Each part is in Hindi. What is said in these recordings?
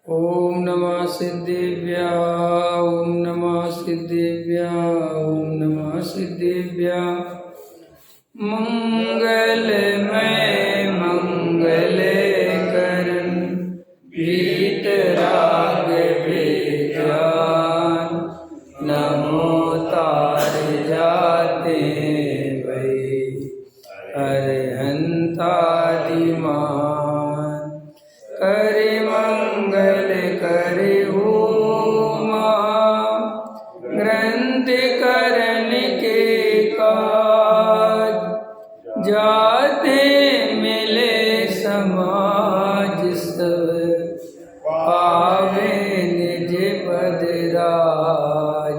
ओम नमः सिद्धेभ्य ओम नमः सिद्धेभ्य ओम नमः सिद्धेभ्य मंगलमय मंगल करण वीतराग विज्ञान नमो तार जाते भई अरहंतादिमान करे मंगल करे होमा ग्रंथ करन के काज जाते मिले समाज सब पावे निज पद राज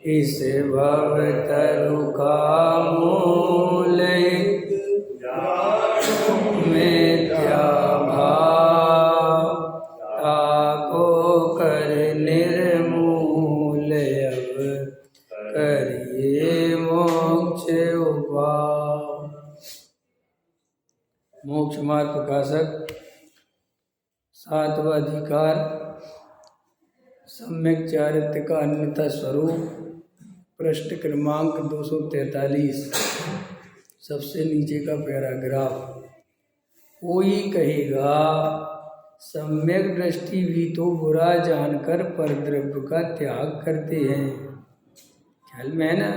इस भव तरु का मूल मिथ्या भाव ताको कर निर्मूल अब करिए मोक्ष उपाय। मोक्ष मार्ग प्रकाशक सातवां अधिकार सम्यक चारित्र का अन्यथा स्वरूप पृष्ठ क्रमांक 243 सबसे नीचे का पैराग्राफ। कोई कहेगा सम्यक दृष्टि भी तो बुरा जानकर परद्रव्य का त्याग करते हैं। ख्याल में है ना,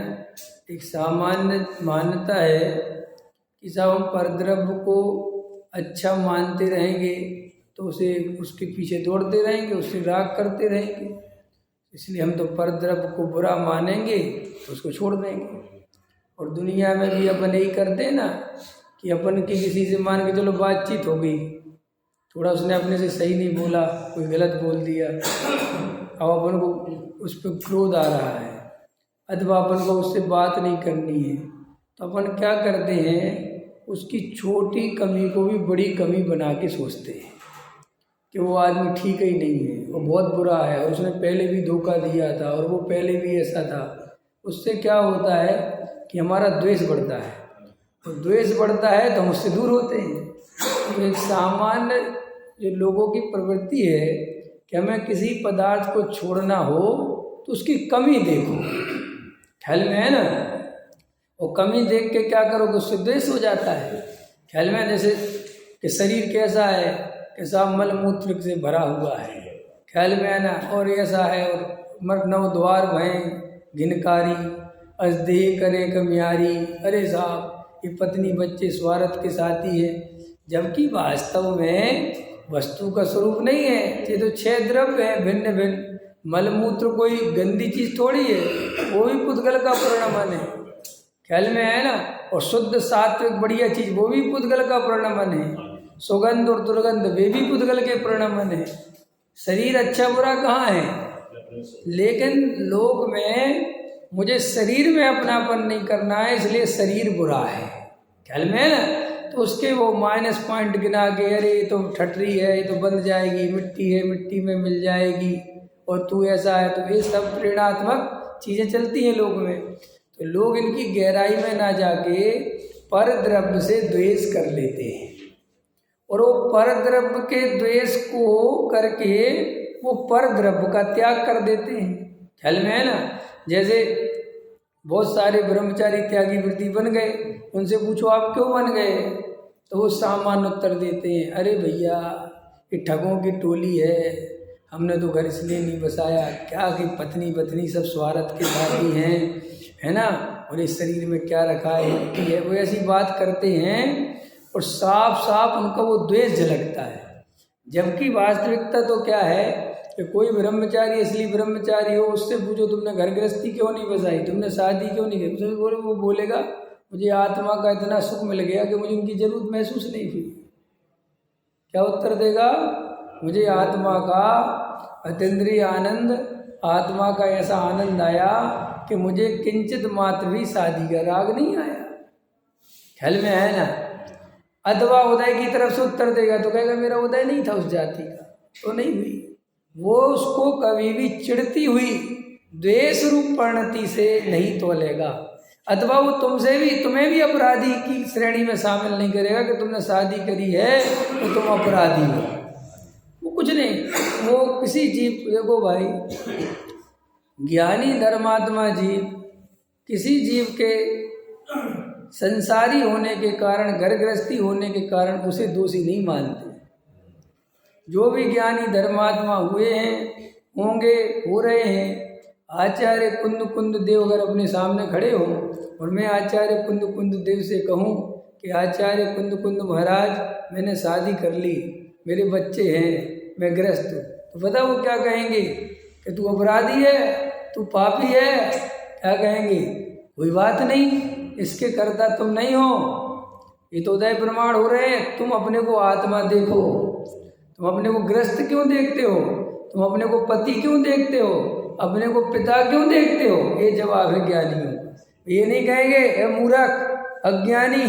एक सामान्य मान्यता है कि जब हम परद्रव्य को अच्छा मानते रहेंगे तो उसे उसके पीछे दौड़ते रहेंगे, उससे राग करते रहेंगे, इसलिए हम तो परद्रव्य को बुरा मानेंगे तो उसको छोड़ देंगे। और दुनिया में भी अपन यही करते हैं ना कि अपन की किसी से मान के चलो बातचीत हो गई, थोड़ा उसने अपने से सही नहीं बोला, कोई गलत बोल दिया, अब अपन को उस पर क्रोध आ रहा है अथवा अपन को उससे बात नहीं करनी है, तो अपन क्या करते हैं, उसकी छोटी कमी को भी बड़ी कमी बना के सोचते हैं कि वो आदमी ठीक ही नहीं है, वो बहुत बुरा है, और उसने पहले भी धोखा दिया था और वो पहले भी ऐसा था। उससे क्या होता है कि हमारा द्वेष बढ़ता है, और द्वेष बढ़ता है तो हम उससे दूर होते हैं। तो एक सामान्य जो लोगों की प्रवृत्ति है कि हमें किसी पदार्थ को छोड़ना हो तो उसकी कमी देखो, ख्याल में है ना, और कमी देख के क्या करोगे, उससे द्वेष हो जाता है। ख्याल में जैसे कि शरीर कैसा है, कैसा मल मूत्र से भरा हुआ है, ख्याल में है ना, और ऐसा है, और मर नव द्वार भय घिनकारी अजदेह करे कमियारी। अरे साहब, ये पत्नी बच्चे स्वार्थ के साथी है, जबकि वास्तव में वस्तु का स्वरूप नहीं है, ये तो 6 द्रव्य है भिन्न भिन्न। मलमूत्र कोई गंदी चीज थोड़ी है, वो भी पुद्गल का परिणमन है, ख्याल में है ना, और शुद्ध सात्विक बढ़िया चीज वो भी पुद्गल का परिणमन है, सुगंध और दुर्गंध वे भी पुद्गल के परिणमन है। शरीर अच्छा बुरा कहाँ है, लेकिन लोक में मुझे शरीर में अपनापन नहीं करना है, इसलिए शरीर बुरा है, ख्याल में है ना, तो उसके वो माइनस पॉइंट गिना के, अरे ये तो ठटरी है, ये तो बंध जाएगी, मिट्टी है मिट्टी में मिल जाएगी, और तू ऐसा है, तो ये सब प्रेरणात्मक चीज़ें चलती हैं लोग में। तो लोग इनकी गहराई में ना जाके परद्रव्य से द्वेष कर लेते हैं, और वो परद्रव्य के द्वेष को करके वो परद्रव्य का त्याग कर देते हैं, ख्याल में है ना। जैसे बहुत सारे ब्रह्मचारी त्यागी वृत्ति बन गए, उनसे पूछो आप क्यों बन गए, तो वो सामान्य उत्तर देते हैं, अरे भैया ये ठगों की टोली है, हमने तो घर इसलिए नहीं बसाया, क्या कि पत्नी सब स्वार्थ के साथी हैं, है ना, और इस शरीर में क्या रखा है, मिट्टी है, वो ऐसी बात करते हैं, और साफ साफ उनका वो द्वेष झलकता है। जबकि वास्तविकता तो क्या है कि कोई ब्रह्मचारी असली ब्रह्मचारी हो, उससे पूछो तुमने घर गृहस्थी क्यों नहीं बसाई, तुमने शादी क्यों नहीं की, वो बोलेगा मुझे आत्मा का इतना सुख मिल गया कि मुझे उनकी जरूरत महसूस नहीं हुई। क्या उत्तर देगा, मुझे आत्मा का अतीन्द्रिय आनंद, आत्मा का ऐसा आनंद आया कि मुझे किंचित मात्र भी शादी का राग नहीं आया, ख्याल में है ना। अथवा उदय की तरफ से उत्तर देगा तो कहेगा मेरा उदय नहीं था उस जाति का, तो नहीं हुई, वो उसको कभी भी चिढ़ती हुई द्वेष रूप परिणति से नहीं तोलेगा, अथवा वो तुम्हें भी अपराधी की श्रेणी में शामिल नहीं करेगा कि तुमने शादी करी है तो तुम अपराधी हो, वो कुछ नहीं। वो किसी जीव, देखो भाई, ज्ञानी धर्मात्मा जीव किसी जीव के संसारी होने के कारण, घर गृहस्थी होने के कारण उसे दोषी नहीं मानते। जो भी ज्ञानी धर्मात्मा हुए हैं, होंगे, हो रहे हैं, आचार्य कुंद कुंद देव अगर अपने सामने खड़े हो और मैं आचार्य कुंद कुंद देव से कहूँ कि आचार्य कुंद कुंद महाराज मैंने शादी कर ली, मेरे बच्चे हैं, मैं गृहस्थ हूँ, तो पता वो क्या कहेंगे कि तू अपराधी है, तू पापी है। क्या कहेंगे? कोई बात नहीं, इसके कर्ता तुम नहीं हो, ये तो उदय प्रमाण हो रहे हैं। तुम अपने को आत्मा देखो, तुम अपने को गृहस्थ क्यों देखते हो, तुम अपने को पति क्यों देखते हो, अपने को पिता क्यों देखते हो? ये जवाब है ज्ञानियों। ये नहीं कहेंगे ए मूर्ख अज्ञानी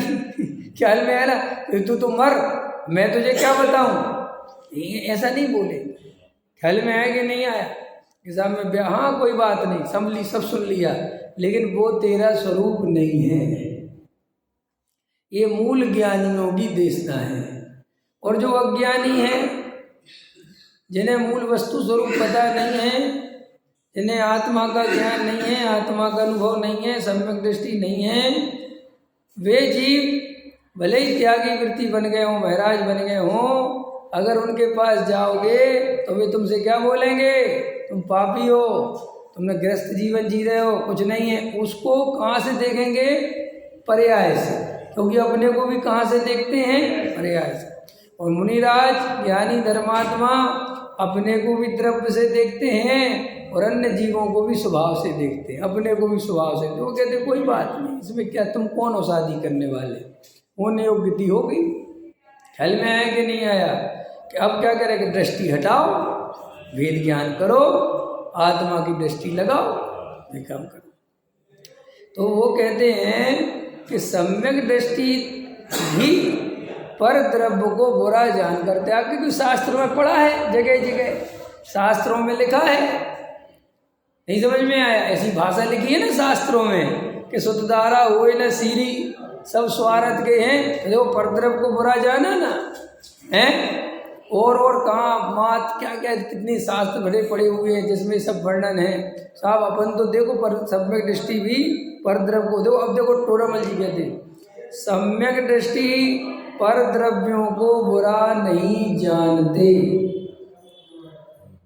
ख्याल में आया ना, तू तो मर, मैं तुझे क्या बताऊं। ऐसा नहीं बोले। ख्याल में आया कि नहीं आया? हिसाब में हाँ कोई बात नहीं, संभली, सब सुन लिया, लेकिन वो तेरा स्वरूप नहीं है। ये मूल ज्ञानियों की देशना है। और जो अज्ञानी है, जिन्हें मूल वस्तु स्वरूप पता नहीं है, जिन्हें आत्मा का ज्ञान नहीं है, आत्मा का अनुभव नहीं है, सम्यक दृष्टि नहीं है, वे जीव भले ही त्यागी वृत्ति बन गए हों, महाराज बन गए हों, अगर उनके पास जाओगे तो वे तुमसे क्या बोलेंगे? तुम पापी हो, तुमने गृहस्थ जीवन जी रहे हो, कुछ नहीं है। उसको कहाँ से देखेंगे? पर्याय से, क्योंकि अपने को भी कहाँ से देखते हैं? पर्याय से। और मुनिराज ज्ञानी धर्मात्मा अपने को भी द्रव्य से देखते हैं और अन्य जीवों को भी स्वभाव से देखते हैं, अपने को भी स्वभाव से। तो वो कहते कोई बात नहीं, इसमें क्या, तुम कौन हो शादी करने वाले, होने योग्यता होगी। ख्याल में आया कि नहीं आया? कि अब क्या करेंगे? दृष्टि हटाओ, वेद ज्ञान करो, आत्मा की दृष्टि लगाओ, ये काम करो। तो वो कहते हैं कि सम्यक दृष्टि भी पर द्रव्य को बुरा जान करते। आपके कोई शास्त्र में पढ़ा है, जगह जगह शास्त्रों में लिखा है, नहीं समझ में आया? ऐसी भाषा लिखी है ना शास्त्रों में कि सुतधारा हुए न सीरी, सब स्वार्थ के हैं, जो पर द्रव्य को बुरा जाना ना है। और कहाँ मात क्या क्या कितनी शास्त्र भरे पड़े हुए हैं जिसमें सब वर्णन है। साहब अपन तो देखो पर सम्यक दृष्टि भी पर द्रव्य को देखो। अब देखो टोडामल जी कहते सम्यक दृष्टि पर द्रव्यों को बुरा नहीं जानते,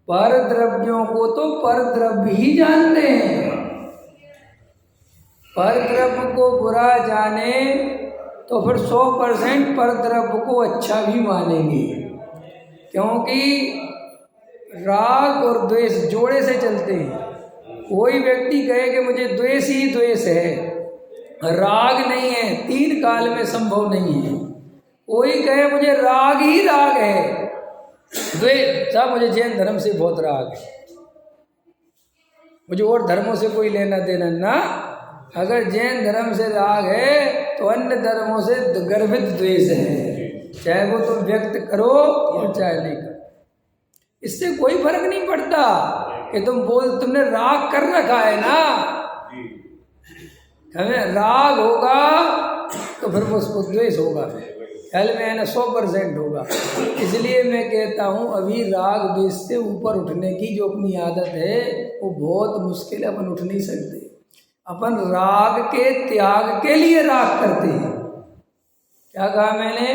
पर द्रव्यों को तो पर द्रव्य ही जानते हैं। पर द्रव्य को बुरा जाने तो फिर 100% पर द्रव्य को अच्छा भी मानेंगे, क्योंकि राग और द्वेष जोड़े से चलते हैं। कोई व्यक्ति कहे कि मुझे द्वेष ही द्वेष है, राग नहीं है, 3 काल में संभव नहीं है। कोई कहे मुझे राग ही राग है, द्वेष साहब मुझे जैन धर्म से बहुत राग है, मुझे और धर्मों से कोई लेना देना ना। अगर जैन धर्म से राग है तो अन्य धर्मों से गर्भित द्वेष है, चाहे वो तुम व्यक्त करो और चाहे नहीं करो, इससे कोई फर्क नहीं पड़ता कि तुमने राग कर रखा है ना। हमें राग होगा तो फिर वो उसको द्वेष होगा, ख्याल में है ना, 100% होगा। इसलिए मैं कहता हूँ अभी राग द्वेष से ऊपर उठने की जो अपनी आदत है वो बहुत मुश्किल है, अपन उठ नहीं सकते। अपन राग के त्याग के लिए राग करते हैं। क्या कहा मैंने?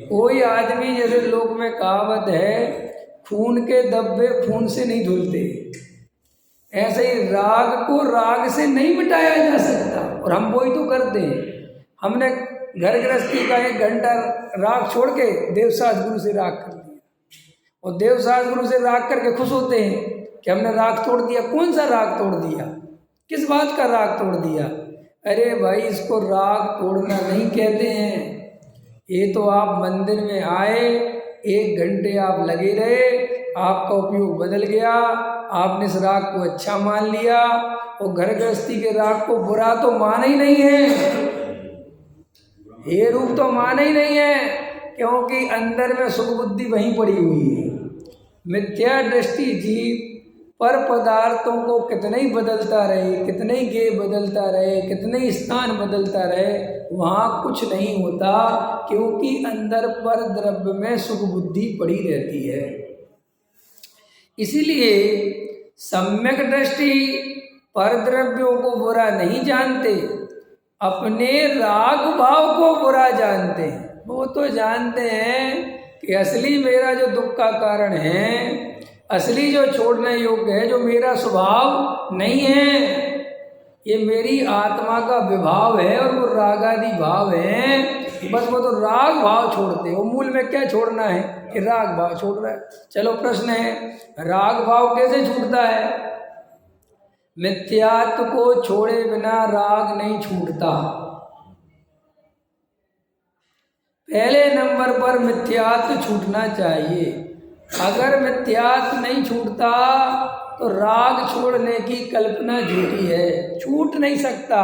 कोई आदमी, जैसे लोक में कहावत है खून के धब्बे खून से नहीं धुलते, ऐसे ही राग को राग से नहीं मिटाया जा सकता। और हम वही तो करते हैं। हमने घर गृहस्थी का 1 घंटा राग छोड़ के देवसाज गुरु से राग कर दिया, और देवसाज गुरु से राग करके खुश होते हैं कि हमने राग तोड़ दिया। कौन सा राग तोड़ दिया? किस बात का राग तोड़ दिया? अरे भाई, इसको राग तोड़ना नहीं कहते हैं। ये तो आप मंदिर में आए, 1 घंटे आप लगे रहे, आपका उपयोग बदल गया, आपने इस राग को अच्छा मान लिया, और घर गृहस्थी के राग को बुरा तो माना ही नहीं है, ये रूप तो माना ही नहीं है, क्योंकि अंदर में सुख बुद्धि वहीं पड़ी हुई है। मिथ्या दृष्टि जीव पर पदार्थों को कितने ही बदलता रहे, कितने ही गे बदलता रहे, कितने ही स्थान बदलता रहे, वहाँ कुछ नहीं होता, क्योंकि अंदर पर द्रव्य में सुख बुद्धि पड़ी रहती है। इसीलिए सम्यक दृष्टि पर द्रव्यों को बुरा नहीं जानते, अपने राग भाव को बुरा जानते हैं। वो तो जानते हैं कि असली मेरा जो दुख का कारण है, असली जो छोड़ने योग्य है, जो मेरा स्वभाव नहीं है, ये मेरी आत्मा का विभाव है और वो रागादि भाव है। बस वो तो राग भाव छोड़ते हैं। वो मूल में क्या छोड़ना है कि राग भाव छोड़ रहा है। चलो प्रश्न है, राग भाव कैसे छूटता है? मिथ्यात्व को छोड़े बिना राग नहीं छूटता। पहले नंबर पर मिथ्यात्व छूटना चाहिए। अगर मिथ्यात्व नहीं छूटता तो राग छोड़ने की कल्पना झूठी है, छूट नहीं सकता।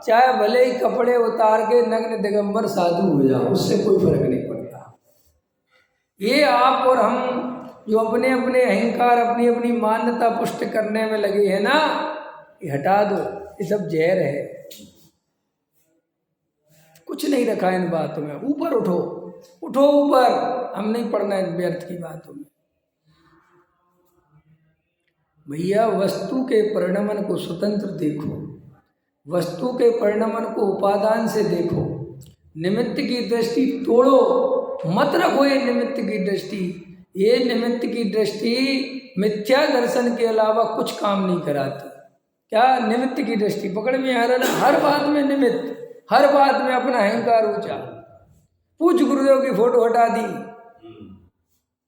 चाहे भले ही कपड़े उतार के नग्न दिगंबर साधु हो जाओ, उससे कोई फर्क नहीं पड़ता। ये आप और हम जो अपने अपने अहंकार, अपनी अपनी मान्यता पुष्ट करने में लगे हैं ना, ये हटा दो। ये सब जहर है, कुछ नहीं रखा इन बातों में। ऊपर उठो, उठो ऊपर। हम नहीं पढ़ना इन व्यर्थ की बातों में। भैया वस्तु के परिणमन को स्वतंत्र देखो, वस्तु के परिणमन को उपादान से देखो। निमित्त की दृष्टि तोड़ो, मत रखो ये निमित्त की दृष्टि। ये निमित्त की दृष्टि मिथ्या दर्शन के अलावा कुछ काम नहीं कराती। क्या निमित्त की दृष्टि पकड़ में आ रहा? हर बात में निमित्त, हर बात में अपना अहंकार ऊंचा। पूछ गुरुदेव की फोटो हटा दी,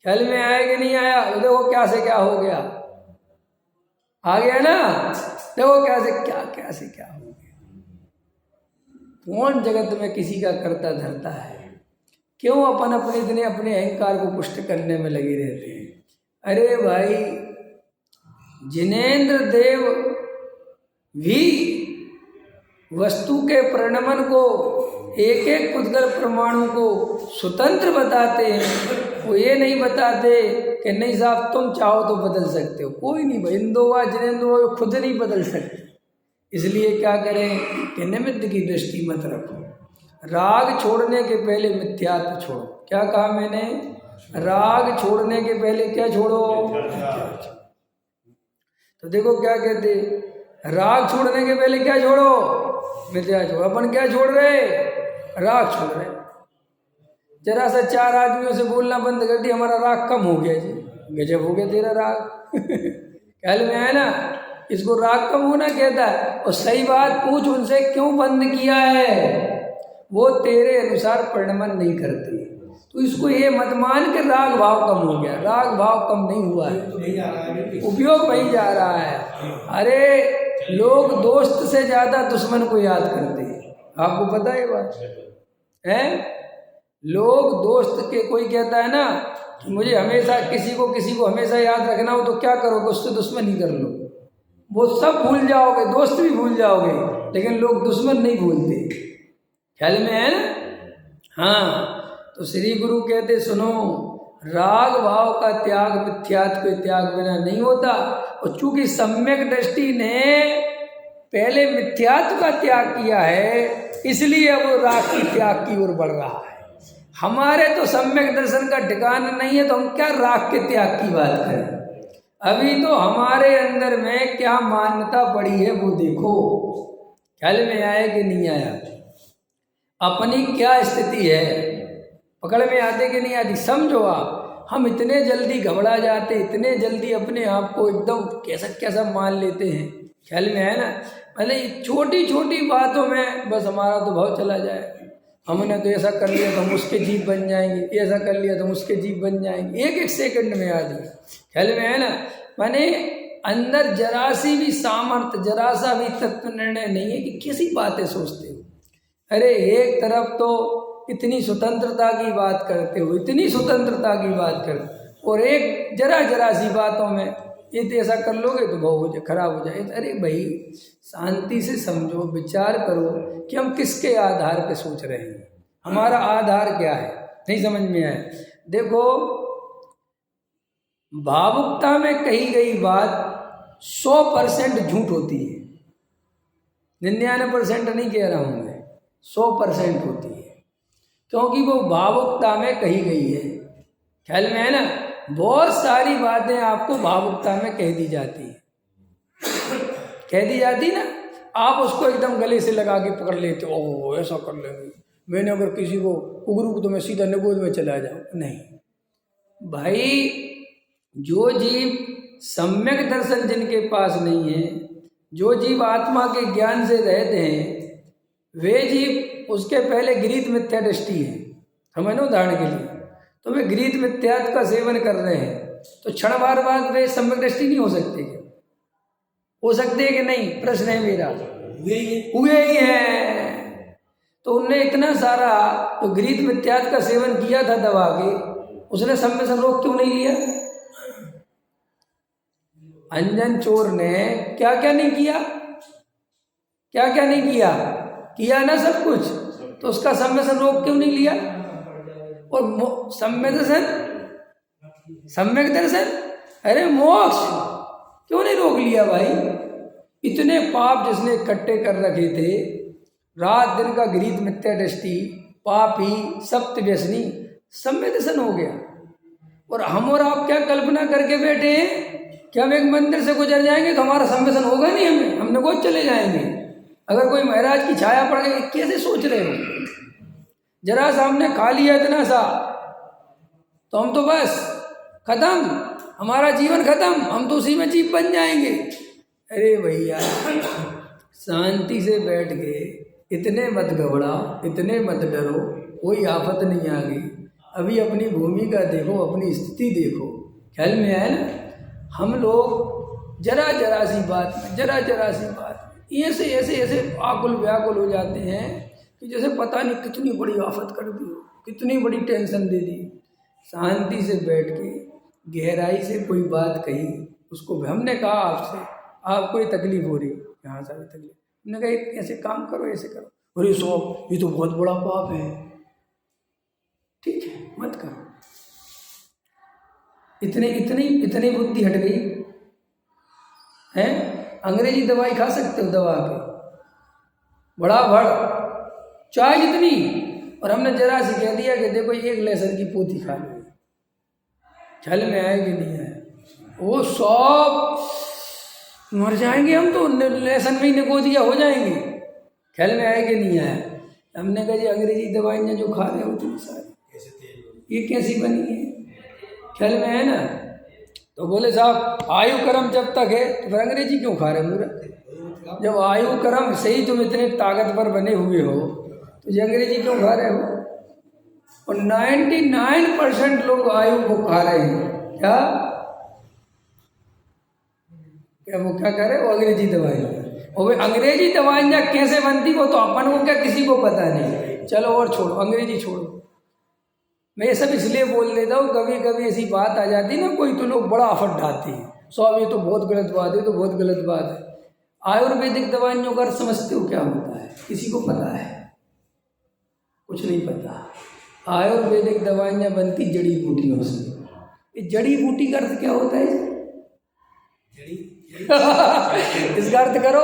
ख्याल में आया कि नहीं आया? देखो क्या से क्या हो गया, आ गया ना? देखो क्या से क्या हो गया। कौन जगत में किसी का करता धरता है? क्यों अपन अपने इतने अपने अहंकार को पुष्ट करने में लगे रहते हैं? अरे भाई, जिनेंद्र देव भी वस्तु के परिणमन को, एक एक उद्गल परमाणु को स्वतंत्र बताते हैं। वो ये नहीं बताते कि नहीं साहब तुम चाहो तो बदल सकते हो। कोई नहीं भाई, इंदोवा जिनेंदोवा खुद नहीं बदल सकते। इसलिए क्या करें कि निमित्त की दृष्टि मत रखो। राग छोड़ने के पहले मिथ्यात्व छोड़ो। क्या कहा मैंने? राग छोड़ने के पहले क्या छोड़ो? तो देखो क्या कहते, राग छोड़ने के पहले क्या छोड़ो? मिथ्या छोड़ो। अपन क्या छोड़ रहे? राग छोड़ रहे। जरा सा चार आदमियों से बोलना बंद कर दिया, हमारा राग कम हो गया जी। गजब हो गया तेरा राग। ख्याल में आया ना? इसको राग कम होना कहता है। और सही बात पूछ उनसे, क्यों बंद किया है? वो तेरे अनुसार परिणमन नहीं करती। तो इसको ये मत मान के राग भाव कम हो गया। राग भाव कम नहीं हुआ है, उपयोग वही जा रहा है। अरे लोग दोस्त से ज्यादा दुश्मन को याद करते हैं, आपको पता है बात है? लोग दोस्त के, कोई कहता है ना कि मुझे हमेशा किसी को हमेशा याद रखना हो तो क्या करोगे? उससे दुश्मनी कर लो। वो सब भूल जाओगे, दोस्त भी भूल जाओगे, लेकिन लोग दुश्मन नहीं भूलते। ख्याल में है ना? हाँ, तो श्री गुरु कहते सुनो, राग भाव का त्याग मिथ्यात्व के त्याग बिना नहीं होता। और चूंकि सम्यक दृष्टि ने पहले मिथ्यात्व का त्याग किया है, इसलिए अब वो राग की त्याग की ओर बढ़ रहा है। हमारे तो सम्यक दर्शन का ठिकाना नहीं है, तो हम क्या राग के त्याग की बात करें? अभी तो हमारे अंदर में क्या मान्यता पड़ी है वो देखो। ख्याल में आया कि नहीं आया? अपनी क्या स्थिति है, पकड़ में आते कि नहीं आती? समझो आप, हम इतने जल्दी घबरा जाते, इतने जल्दी अपने आप को एकदम कैसा मान लेते हैं। ख्याल में है ना? मतलब छोटी छोटी बातों में बस हमारा तो भाव चला जाए। हमने तो ऐसा कर लिया तो हम उसके जीव बन जाएंगे, ऐसा कर लिया तो हम उसके जीव बन जाएंगे, एक एक सेकंड में आदमी। ख्याल में है ना? माने अंदर जरा सी भी सामर्थ्य, जरा सा भी तत्व निर्णय नहीं है कि किसी बातें सोचते हो। अरे एक तरफ तो इतनी स्वतंत्रता की बात करते हो, इतनी स्वतंत्रता की बात करते, और एक जरा सी बातों में ये तो ऐसा कर लोगे तो भाव हो जाए, खराब हो जाए। अरे भाई शांति से समझो, विचार करो कि हम किसके आधार पे सोच रहे हैं, हमारा आधार क्या है। नहीं समझ में आए? देखो, भावुकता में कही गई बात 100% झूठ होती है। 99% नहीं कह रहा हूं मैं, 100% होती है, क्योंकि वो भावुकता में कही गई है। ख्याल में है ना? बहुत सारी बातें आपको भावुकता में कह दी जाती है, कह दी जाती ना, आप उसको एकदम गले से लगा के पकड़ लेते हो, ओह ऐसा कर लेंगे, मैंने अगर किसी को उगरू को तो मैं सीधा निगोद में चला जाऊँ। नहीं भाई, जो जीव सम्यक दर्शन जिनके पास नहीं है, जो जीव आत्मा के ज्ञान से रहते हैं, वे जीव उसके पहले गृहीत मिथ्या दृष्टि है। समझ लो, उदाहरण के लिए तो वे गृहीत मिथ्यात्व का सेवन कर रहे हैं, तो क्षण भर बाद वे सम्यक दृष्टि नहीं हो सकते क्या? हो सकते हैं कि नहीं? प्रश्न है मेरा। हुए ही है। तो उनने इतना सारा तो गृहीत मिथ्यात्व का सेवन किया था दबा के, उसने सम्यक संरोग क्यों नहीं लिया? अंजन चोर ने क्या क्या नहीं किया, क्या क्या नहीं किया, किया ना सब कुछ, तो उसका सम्यक संरोग क्यों नहीं लिया? और सम्यक दर्शन, सम्यक दर्शन, अरे मोक्ष क्यों नहीं रोक लिया भाई? इतने पाप जिसने इकट्ठे कर रखे थे, रात दिन का गृहीत मिथ्या दृष्टि, पापी, सप्त व्यसनी, सम्यक दर्शन हो गया। और हम और आप क्या कल्पना करके बैठे हैं कि हम एक मंदिर से गुजर जाएंगे तो हमारा सम्यक दर्शन होगा नहीं, हमें हम निगोद चले जाएंगे। अगर कोई महाराज की छाया पड़ गई, कैसे सोच रहे हो? जरा सा हमने खा लिया इतना सा तो हम तो बस खत्म, हमारा जीवन खत्म, हम तो उसी में जीव बन जाएंगे। अरे भैया, शांति से बैठ के इतने मत घबराओ, इतने मत डरो, कोई आफत नहीं आ गई। अभी अपनी भूमिका देखो, अपनी स्थिति देखो, ख्याल में आया ना? हम लोग जरा जरा सी बात में, जरा जरा सी बात में ऐसे ऐसे ऐसे आकुल व्याकुल हो जाते हैं कि जैसे पता नहीं कितनी बड़ी आफत कर दी हो, कितनी बड़ी टेंशन दे दी। शांति से बैठ के गहराई से कोई बात कही, उसको हमने कहा आपसे, आपको ये तकलीफ हो रही, यहाँ से तकलीफ, हमने कहा ऐसे काम करो, ऐसे करो, अरे सो ये तो बहुत बड़ा पाप है, ठीक है मत करो। इतनी इतनी इतनी बुद्धि हट गई है। अंग्रेजी दवाई खा सकते हो, दवा के बड़ा भड़ चाय जितनी, और हमने जरा सी कह दिया कि देखो एक लहसुन की पोथी खा लो, ख्याल में आए कि नहीं आए? वो सब मर जाएंगे हम तो, लहसुन में ही निगोदिया हो जाएंगे, ख्याल में आए कि नहीं आया? हमने कहा जी अंग्रेजी दवाइयाँ जो खा रहे हो तुम सारी, ये कैसी बनी है, ख्याल में है ना? तो बोले साहब आयु कर्म जब तक है तो फिर अंग्रेजी क्यों खा रहे मूर्ख? जब आयु कर्म सही तुम इतने ताकतवर बने हुए हो तो ये अंग्रेजी क्यों खा रहे हो? और 99% लोग आयु को खा रहे हैं, क्या क्या वो क्या कर रहे हो? अंग्रेजी दवाई। और वे अंग्रेजी दवाइयाँ कैसे बनती हो तो अपन को क्या, किसी को पता नहीं। चलो और छोड़ो, अंग्रेजी छोड़ो। मैं ये सब इसलिए बोल देता हूँ, कभी कभी ऐसी बात आ जाती है ना कोई, तो लोग बड़ा आफत ढाते हैं, सब ये तो बहुत गलत बात है, तो बहुत गलत बात है। आयुर्वेदिक दवाइयों का समझते हो क्या होता है? किसी को पता है? कुछ नहीं पता। आयुर्वेदिक दवाइयाँ बनती जड़ी बूटियों से। ये जड़ी बूटी का अर्थ क्या होता है? इसका अर्थ करो,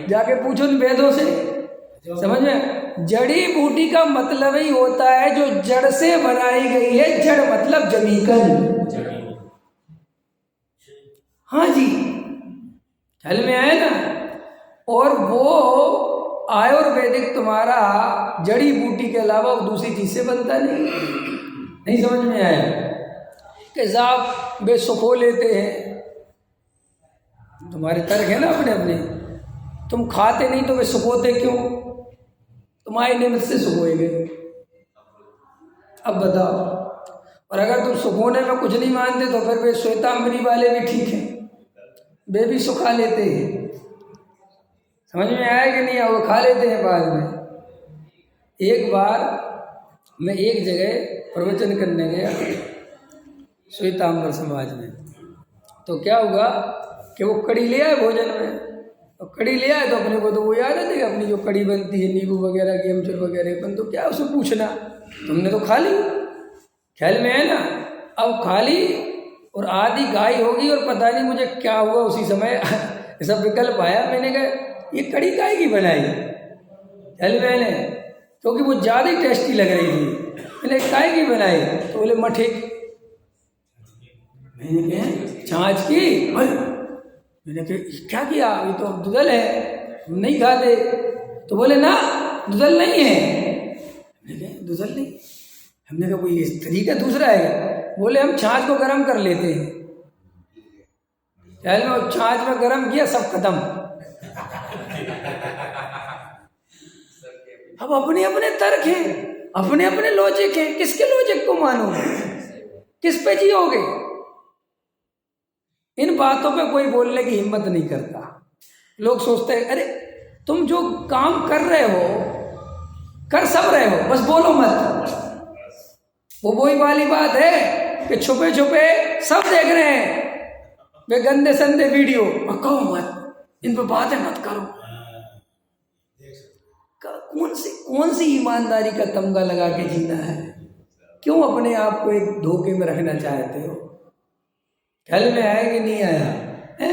जाके पूछो इन वेदों से, समझ में? जड़ी बूटी का मतलब ही होता है जो जड़ से बनाई गई है। जड़ मतलब जमीकन। हाँ जी, ख्याल में आया ना? और वो आयुर्वेदिक तुम्हारा जड़ी बूटी के अलावा वो दूसरी चीज से बनता नहीं समझ में आया? कि साहब वे सुखो लेते हैं, तुम्हारे तर्क है ना अपने अपने, तुम खाते नहीं तो वे सुखोते क्यों? तुम्हारी निमित्त से सुखोएंगे। अब बताओ, और अगर तुम सुखोने में कुछ नहीं मानते तो फिर वे श्वेतांबरी वाले भी ठीक हैं, वे भी सुखा लेते हैं। समझ में आया कि नहीं? वो खा लेते हैं बाद में। एक बार मैं एक जगह प्रवचन करने गया श्वेतांबर समाज में, तो क्या हुआ कि वो कड़ी ले आए भोजन में, और कड़ी ले आए तो अपने को तो वो याद है अपनी जो कड़ी बनती है नींबू वगैरह की, अमचूर वगैरह अपन, तो क्या उसे पूछना, तुमने तो खा ली, ख्याल में है ना? अब खा ली और आधी गाय होगी और पता नहीं मुझे क्या हुआ उसी समय ऐसा विकल्प आया, मैंने कहा ये कड़ी गाय की बनाई, ख्याल में है, क्योंकि वो ज़्यादा टेस्टी लग रही थी। मैंने काय की बनाई? तो बोले मठे की। मैंने कहा छाछ की। अरे मैंने कहा क्या किया, ये तो दुधल है, हम नहीं खाते। तो बोले ना दुधल नहीं है। मैंने कहा दुधल नहीं। हमने कहा कोई इस तरीका दूसरा है। बोले हम छाछ को गर्म कर लेते हैं। पहले में छाछ में गर्म किया, सब खत्म। अब अपने अपने तर्क हैं, अपने अपने लॉजिक हैं, किसके लॉजिक को मानोगे, किस पे जियोगे? इन बातों पे कोई बोलने की हिम्मत नहीं करता। लोग सोचते हैं अरे तुम जो काम कर रहे हो, कर सब रहे हो, बस बोलो मत। वो वही वाली बात है कि छुपे छुपे सब देख रहे हैं वे गंदे संदे वीडियो, और कहो मत, इन पर बातें मत करो। कौन सी ईमानदारी का तमगा लगा के जीना है? क्यों अपने आप को एक धोखे में रखना चाहते हो? ख्याल में आया कि नहीं आया है?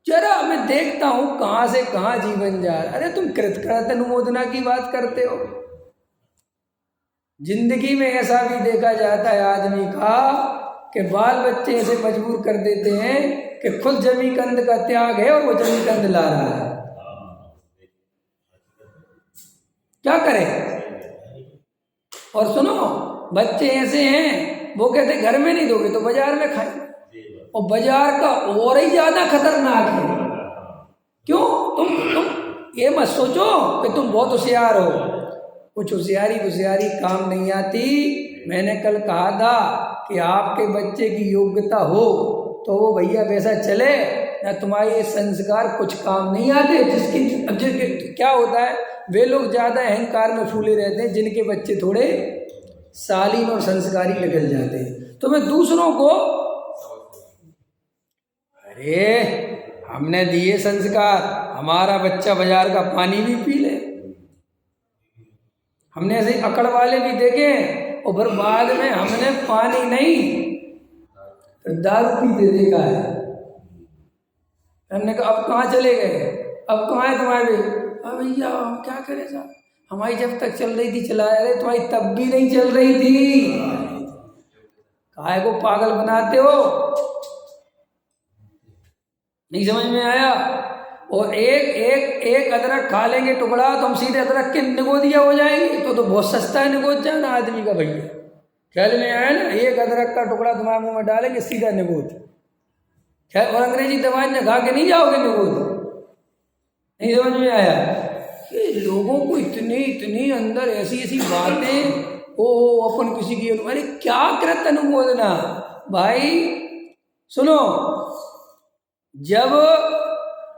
जरा मैं देखता हूं कहां से कहां जीवन जा रहा। अरे तुम कृतकृत अनुमोदना की बात करते हो। जिंदगी में ऐसा भी देखा जाता है आदमी का कि बाल बच्चे ऐसे मजबूर कर देते हैं कि खुद जमी कंद का त्याग है और वो जमी कंद ला रहा है। क्या करें? और सुनो, बच्चे ऐसे हैं वो कहते घर में नहीं दोगे तो बाजार में खाएं, और बाजार का और ही ज्यादा खतरनाक है। क्यों? तुम ये मत सोचो कि तुम बहुत होशियार हो, कुछ होशियारी काम नहीं आती। मैंने कल कहा था कि आपके बच्चे की योग्यता हो तो वो भैया वैसा चले, ना तुम्हारे संस्कार कुछ काम नहीं आते। जिसके क्या होता है, वे लोग ज्यादा अहंकार में फूले रहते हैं जिनके बच्चे थोड़े शालीन और संस्कारी निकल जाते हैं। तो मैं दूसरों को, अरे हमने दिए संस्कार, हमारा बच्चा बाजार का पानी भी पी ले। हमने ऐसे अकड़ वाले भी देखे, और फिर बाद में हमने पानी नहीं दारू पीते देखा है। हमने कहा अब कहाँ चले गए, अब कहाँ है तुम्हारे? अब भैया हम क्या करें साहब, हमारी जब तक चल रही थी चला रहे, तुम्हारी तब भी नहीं चल रही थी। काहे को पागल बनाते हो? नहीं समझ में आया? और एक अदरक खा लेंगे टुकड़ा तो हम सीधे अदरक के निगोदिया हो जाएंगे। तो बहुत सस्ता है निगोद जाना आदमी का भैया। ख्याल में आया ना? एक अदरक का टुकड़ा तुम्हारे मुंह में डालेंगे सीधा निगोद। खैर, और अंग्रेजी दवाई में खा के नहीं जाओगे निगोद। नहीं समझ में आया? कि लोगों को इतनी अंदर ऐसी बातें, ओ अपन किसी की, अरे क्या कृत अनुमोदना भाई। सुनो, जब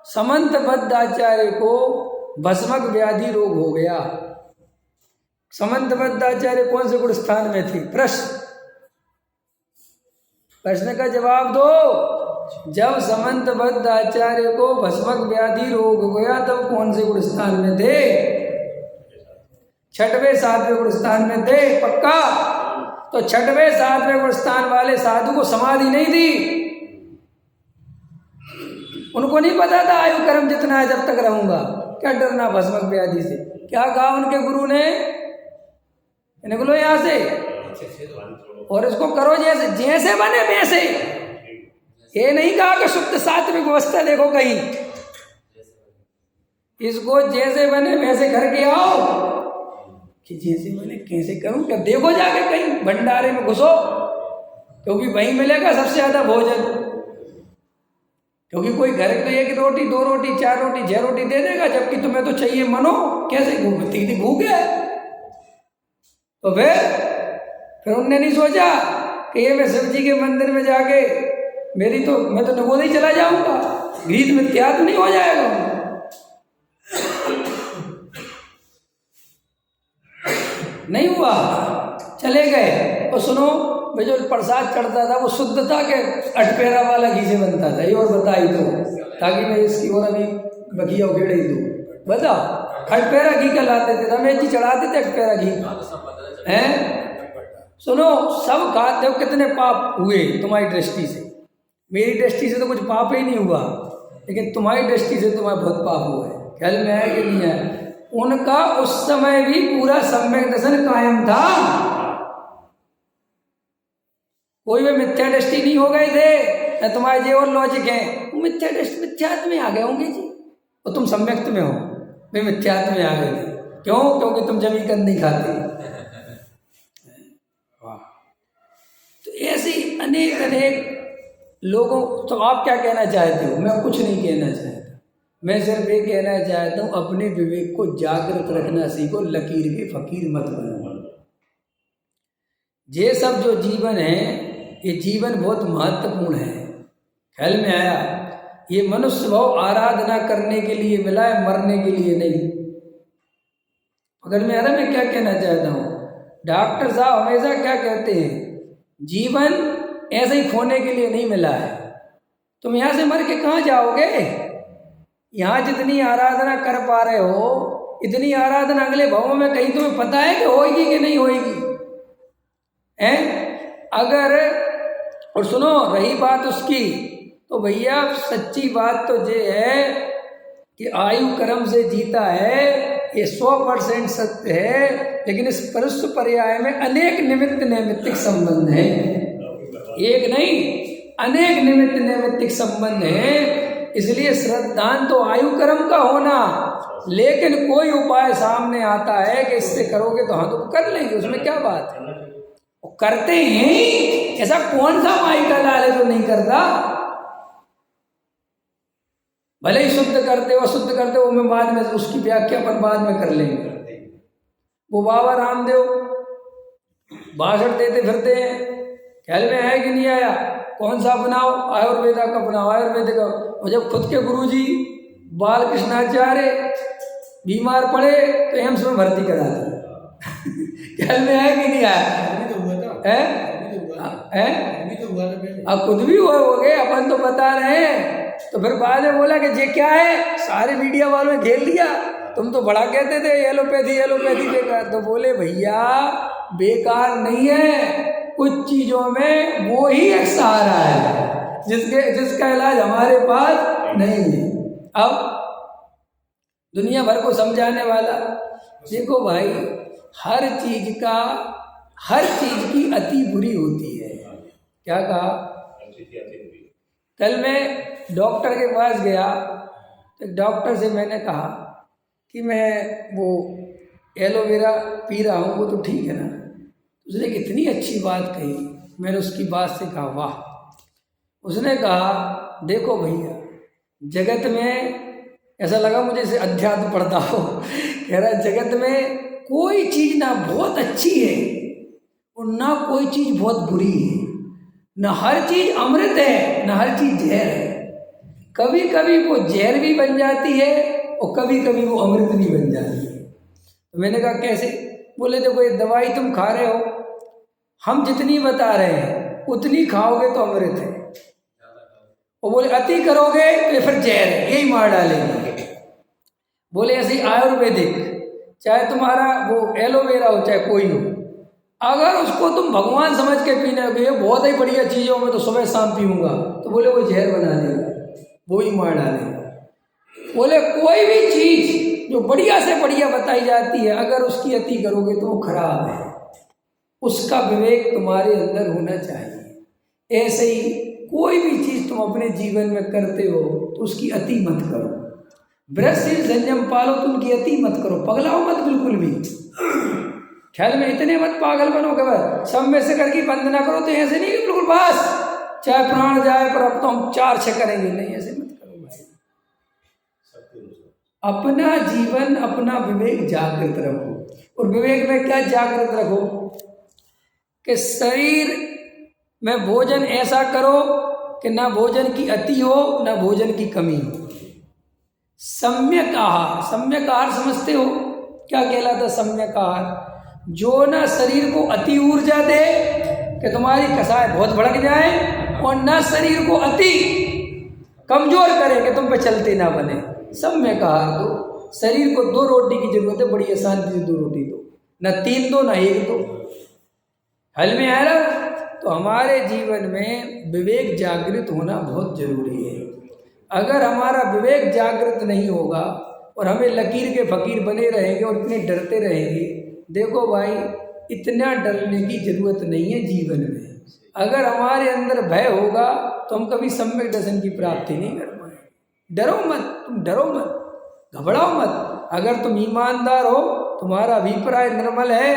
समंतबद्ध आचार्य को भस्मक व्याधि रोग हो गया, समंतबद्ध आचार्य कौन से गुण स्थान में थी? प्रश्न का जवाब दो। जब समंतबद्ध आचार्य को भस्मक व्याधि रोग हो गया तब कौन से गुण स्थान में थे? 6वें 7वें गुण स्थान में थे, पक्का? तो 6वें 7वें गुण स्थान वाले साधु को समाधि नहीं दी। उनको नहीं पता था आयु कर्म जितना है जब तक रहूंगा, क्या डरना भस्मक व्याधि से। क्या कहा उनके गुरु ने? निकलो यहां से और इसको करो जैसे बने वैसे। ये नहीं कहा कि शुद्ध सात्विक अवस्था देखो कहीं, इसको जैसे बने वैसे करके आओ। कि जैसे बने कैसे करूं? क्या देखो जाके कहीं भंडारे में घुसो, क्योंकि वहीं मिलेगा सबसे ज्यादा भोजन। क्योंकि कोई घर पे 1 रोटी 2 रोटी 4 रोटी 6 रोटी दे देगा, जबकि तुम्हें तो चाहिए मनो। कैसे भूख है? तो फिर उनने नहीं सोचा कि ये मैं शिव जी के मंदिर में जाके मैं तो नगोद ही चला जाऊंगा, गीत में त्याग नहीं हो जाएगा। नहीं हुआ, चले गए। और सुनो, वे जो प्रसाद चढ़ता था वो शुद्धता के अटपेरा वाला घी से बनता था। ये और बताई दो, ताकि मैं इसकी और अभी बखिया उखेड़ ही दूँ। बताओ, अटपेरा घी का लाते थे, रमेश जी चढ़ाते थे अटपेरा घी हैं। सुनो, सब खाते हो, कितने पाप हुए तुम्हारी दृष्टि से। मेरी दृष्टि से तो कुछ पाप ही नहीं हुआ, लेकिन तुम्हारी दृष्टि से तुम्हारा बहुत पाप हुआ है। ख्याल में आया कि नहीं आया? उनका उस समय भी पूरा सम्यक दर्शन कायम था। कोई वे मिथ्या दृष्टि नहीं हो गए थे न तुम्हारे जे और लॉजिक है, वो मिथ्या दृष्टि मिथ्यात्व में आ गए होंगे जी, और तुम सम्यक्त में हो, वे मिथ्यात्व में आ गए थे। क्यों? क्योंकि तुम जमीकंद नहीं खाते। वाह। तो ऐसी अनेक अनेक लोगों, तो आप क्या कहना चाहते हो? मैं कुछ नहीं कहना चाहता, मैं सिर्फ ये कहना चाहता हूँ अपने विवेक को जागृत रखना सीखो, लकीर के फकीर मत बनो। ये सब जो जीवन है, ये जीवन बहुत महत्वपूर्ण है। ख्याल में आया? ये मनुष्य भाव आराधना करने के लिए मिला है, मरने के लिए नहीं। अगर मैं अरे मैं क्या कहना चाहता हूँ, डॉक्टर साहब हमेशा क्या कहते हैं, जीवन ऐसे ही खोने के लिए नहीं मिला है। तुम यहाँ से मर के कहाँ जाओगे? यहाँ जितनी आराधना कर पा रहे हो, इतनी आराधना अगले भावों में कहीं तुम्हें पता है कि होगी कि नहीं होगी? हैं? अगर, और सुनो रही बात उसकी, तो भैया सच्ची बात तो ये है कि आयु कर्म से जीता है, ये 100% सत्य है। लेकिन इस परस्पर पर्याय में अनेक निमित्त नैमित्तिक संबंध है, एक नहीं अनेक निमित्त नैमित्तिक संबंध है। इसलिए श्रद्धांत तो आयु कर्म का होना, लेकिन कोई उपाय सामने आता है कि इससे करोगे तो हाँ तो कर लेंगे, उसमें क्या बात है, वो करते हैं। ऐसा कौन सा माई का लाल है जो नहीं करता? भले ही शुद्ध करते हो अशुद्ध करते हो, मैं बाद में उसकी व्याख्या पर बाद में कर लेंगे। वो बाबा रामदेव भाषण देते फिरते हैं, ख्याल में आया कि नहीं आया? कौन सा अपनाओ? आयुर्वेदा का अपनाओ, आयुर्वेद का। और जब खुद के गुरुजी बाल कृष्णाचार्य बीमार पड़े तो एम्स में भर्ती करा दिया। ख्याल में आया कि नहीं आया? अब खुद भी हो गए, अपन तो बता रहे हैं। तो फिर बाद में बोला कि ये क्या है, सारे मीडिया वालों ने घेर लिया, तुम तो बड़ा कहते थे एलोपैथी एलोपैथी बेकार। तो बोले भैया बेकार नहीं है, कुछ चीजों में वो ही एक सहारा है जिसका इलाज हमारे पास नहीं है। अब दुनिया भर को समझाने वाला, देखो भाई हर चीज की अति बुरी होती है। क्या कहा? कल मैं डॉक्टर के पास गया, तो डॉक्टर से मैंने कहा कि मैं वो एलोवेरा पी रहा हूँ, वो तो ठीक है ना? उसने कितनी अच्छी बात कही, मैंने उसकी बात से कहा वाह। उसने कहा देखो भैया, जगत में ऐसा लगा मुझे जैसे अध्यात्म पढ़ता हो, कह रहा जगत में कोई चीज़ ना बहुत अच्छी है और ना कोई चीज़ बहुत बुरी है, ना हर चीज़ अमृत है ना हर चीज़ जहर है। कभी कभी वो जहर भी बन जाती है और कभी कभी वो अमृत भी बन जाती है। तो मैंने कहा कैसे? बोले देखो ये दवाई तुम खा रहे हो, हम जितनी बता रहे हैं उतनी खाओगे तो अमृत है, और बोले अति करोगे तो फिर जहर है, यही मार डालेंगे। बोले ऐसे ही आयुर्वेदिक, चाहे तुम्हारा वो एलोवेरा हो चाहे कोई हो, अगर उसको तुम भगवान समझ के पीना ये बहुत ही बढ़िया चीज़ है, मैं तो सुबह शाम पीऊँगा, तो बोले वो जहर बना देगा, वो ही मार डालेगा। बोले कोई भी चीज़ जो बढ़िया से बढ़िया बताई जाती है, अगर उसकी अति करोगे तो वो खराब है, उसका विवेक तुम्हारे अंदर होना चाहिए। ऐसे ही कोई भी चीज़ तुम अपने जीवन में करते हो तो उसकी अति मत करो। ब्रह्मशील संयम पालो तो उनकी अति मत करो, पगलाओ मत बिल्कुल भी। ख्याल में इतने मत पागल बनो कि सब में से करके बंद ना करो, तो ऐसे नहीं बिल्कुल बस चाहे प्राण जाए पर अब तो हम 4-6 करेंगे, नहीं ऐसे मत करो भाई। अपना जीवन अपना विवेक जागृत रखो, और विवेक में क्या जागृत रखो कि शरीर में भोजन ऐसा करो कि ना भोजन की अति हो ना भोजन की कमी हो। सम्यक आहार, सम्यक आहार समझते हो क्या कहलाता? सम्यक आहार जो ना शरीर को अति ऊर्जा दे कि तुम्हारी कसाय बहुत भड़क जाए, और ना शरीर को अति कमजोर करे कि तुम पे चलते ना बने। सम्यक आहार दो। शरीर को 2 रोटी की जरूरत है, बड़ी शांति से 2 रोटी दो, ना 3 दो ना 1 दो। हल में आया? तो हमारे जीवन में विवेक जागृत होना बहुत जरूरी है। अगर हमारा विवेक जागृत नहीं होगा और हमें लकीर के फकीर बने रहेंगे और इतने डरते रहेंगे, देखो भाई इतना डरने की जरूरत नहीं है जीवन में। अगर हमारे अंदर भय होगा तो हम कभी सम्यक दर्शन की प्राप्ति नहीं कर पाएंगे। डरो मत, तुम डरो मत, घबराओ मत। अगर तुम ईमानदार हो, तुम्हारा अभिप्राय निर्मल है,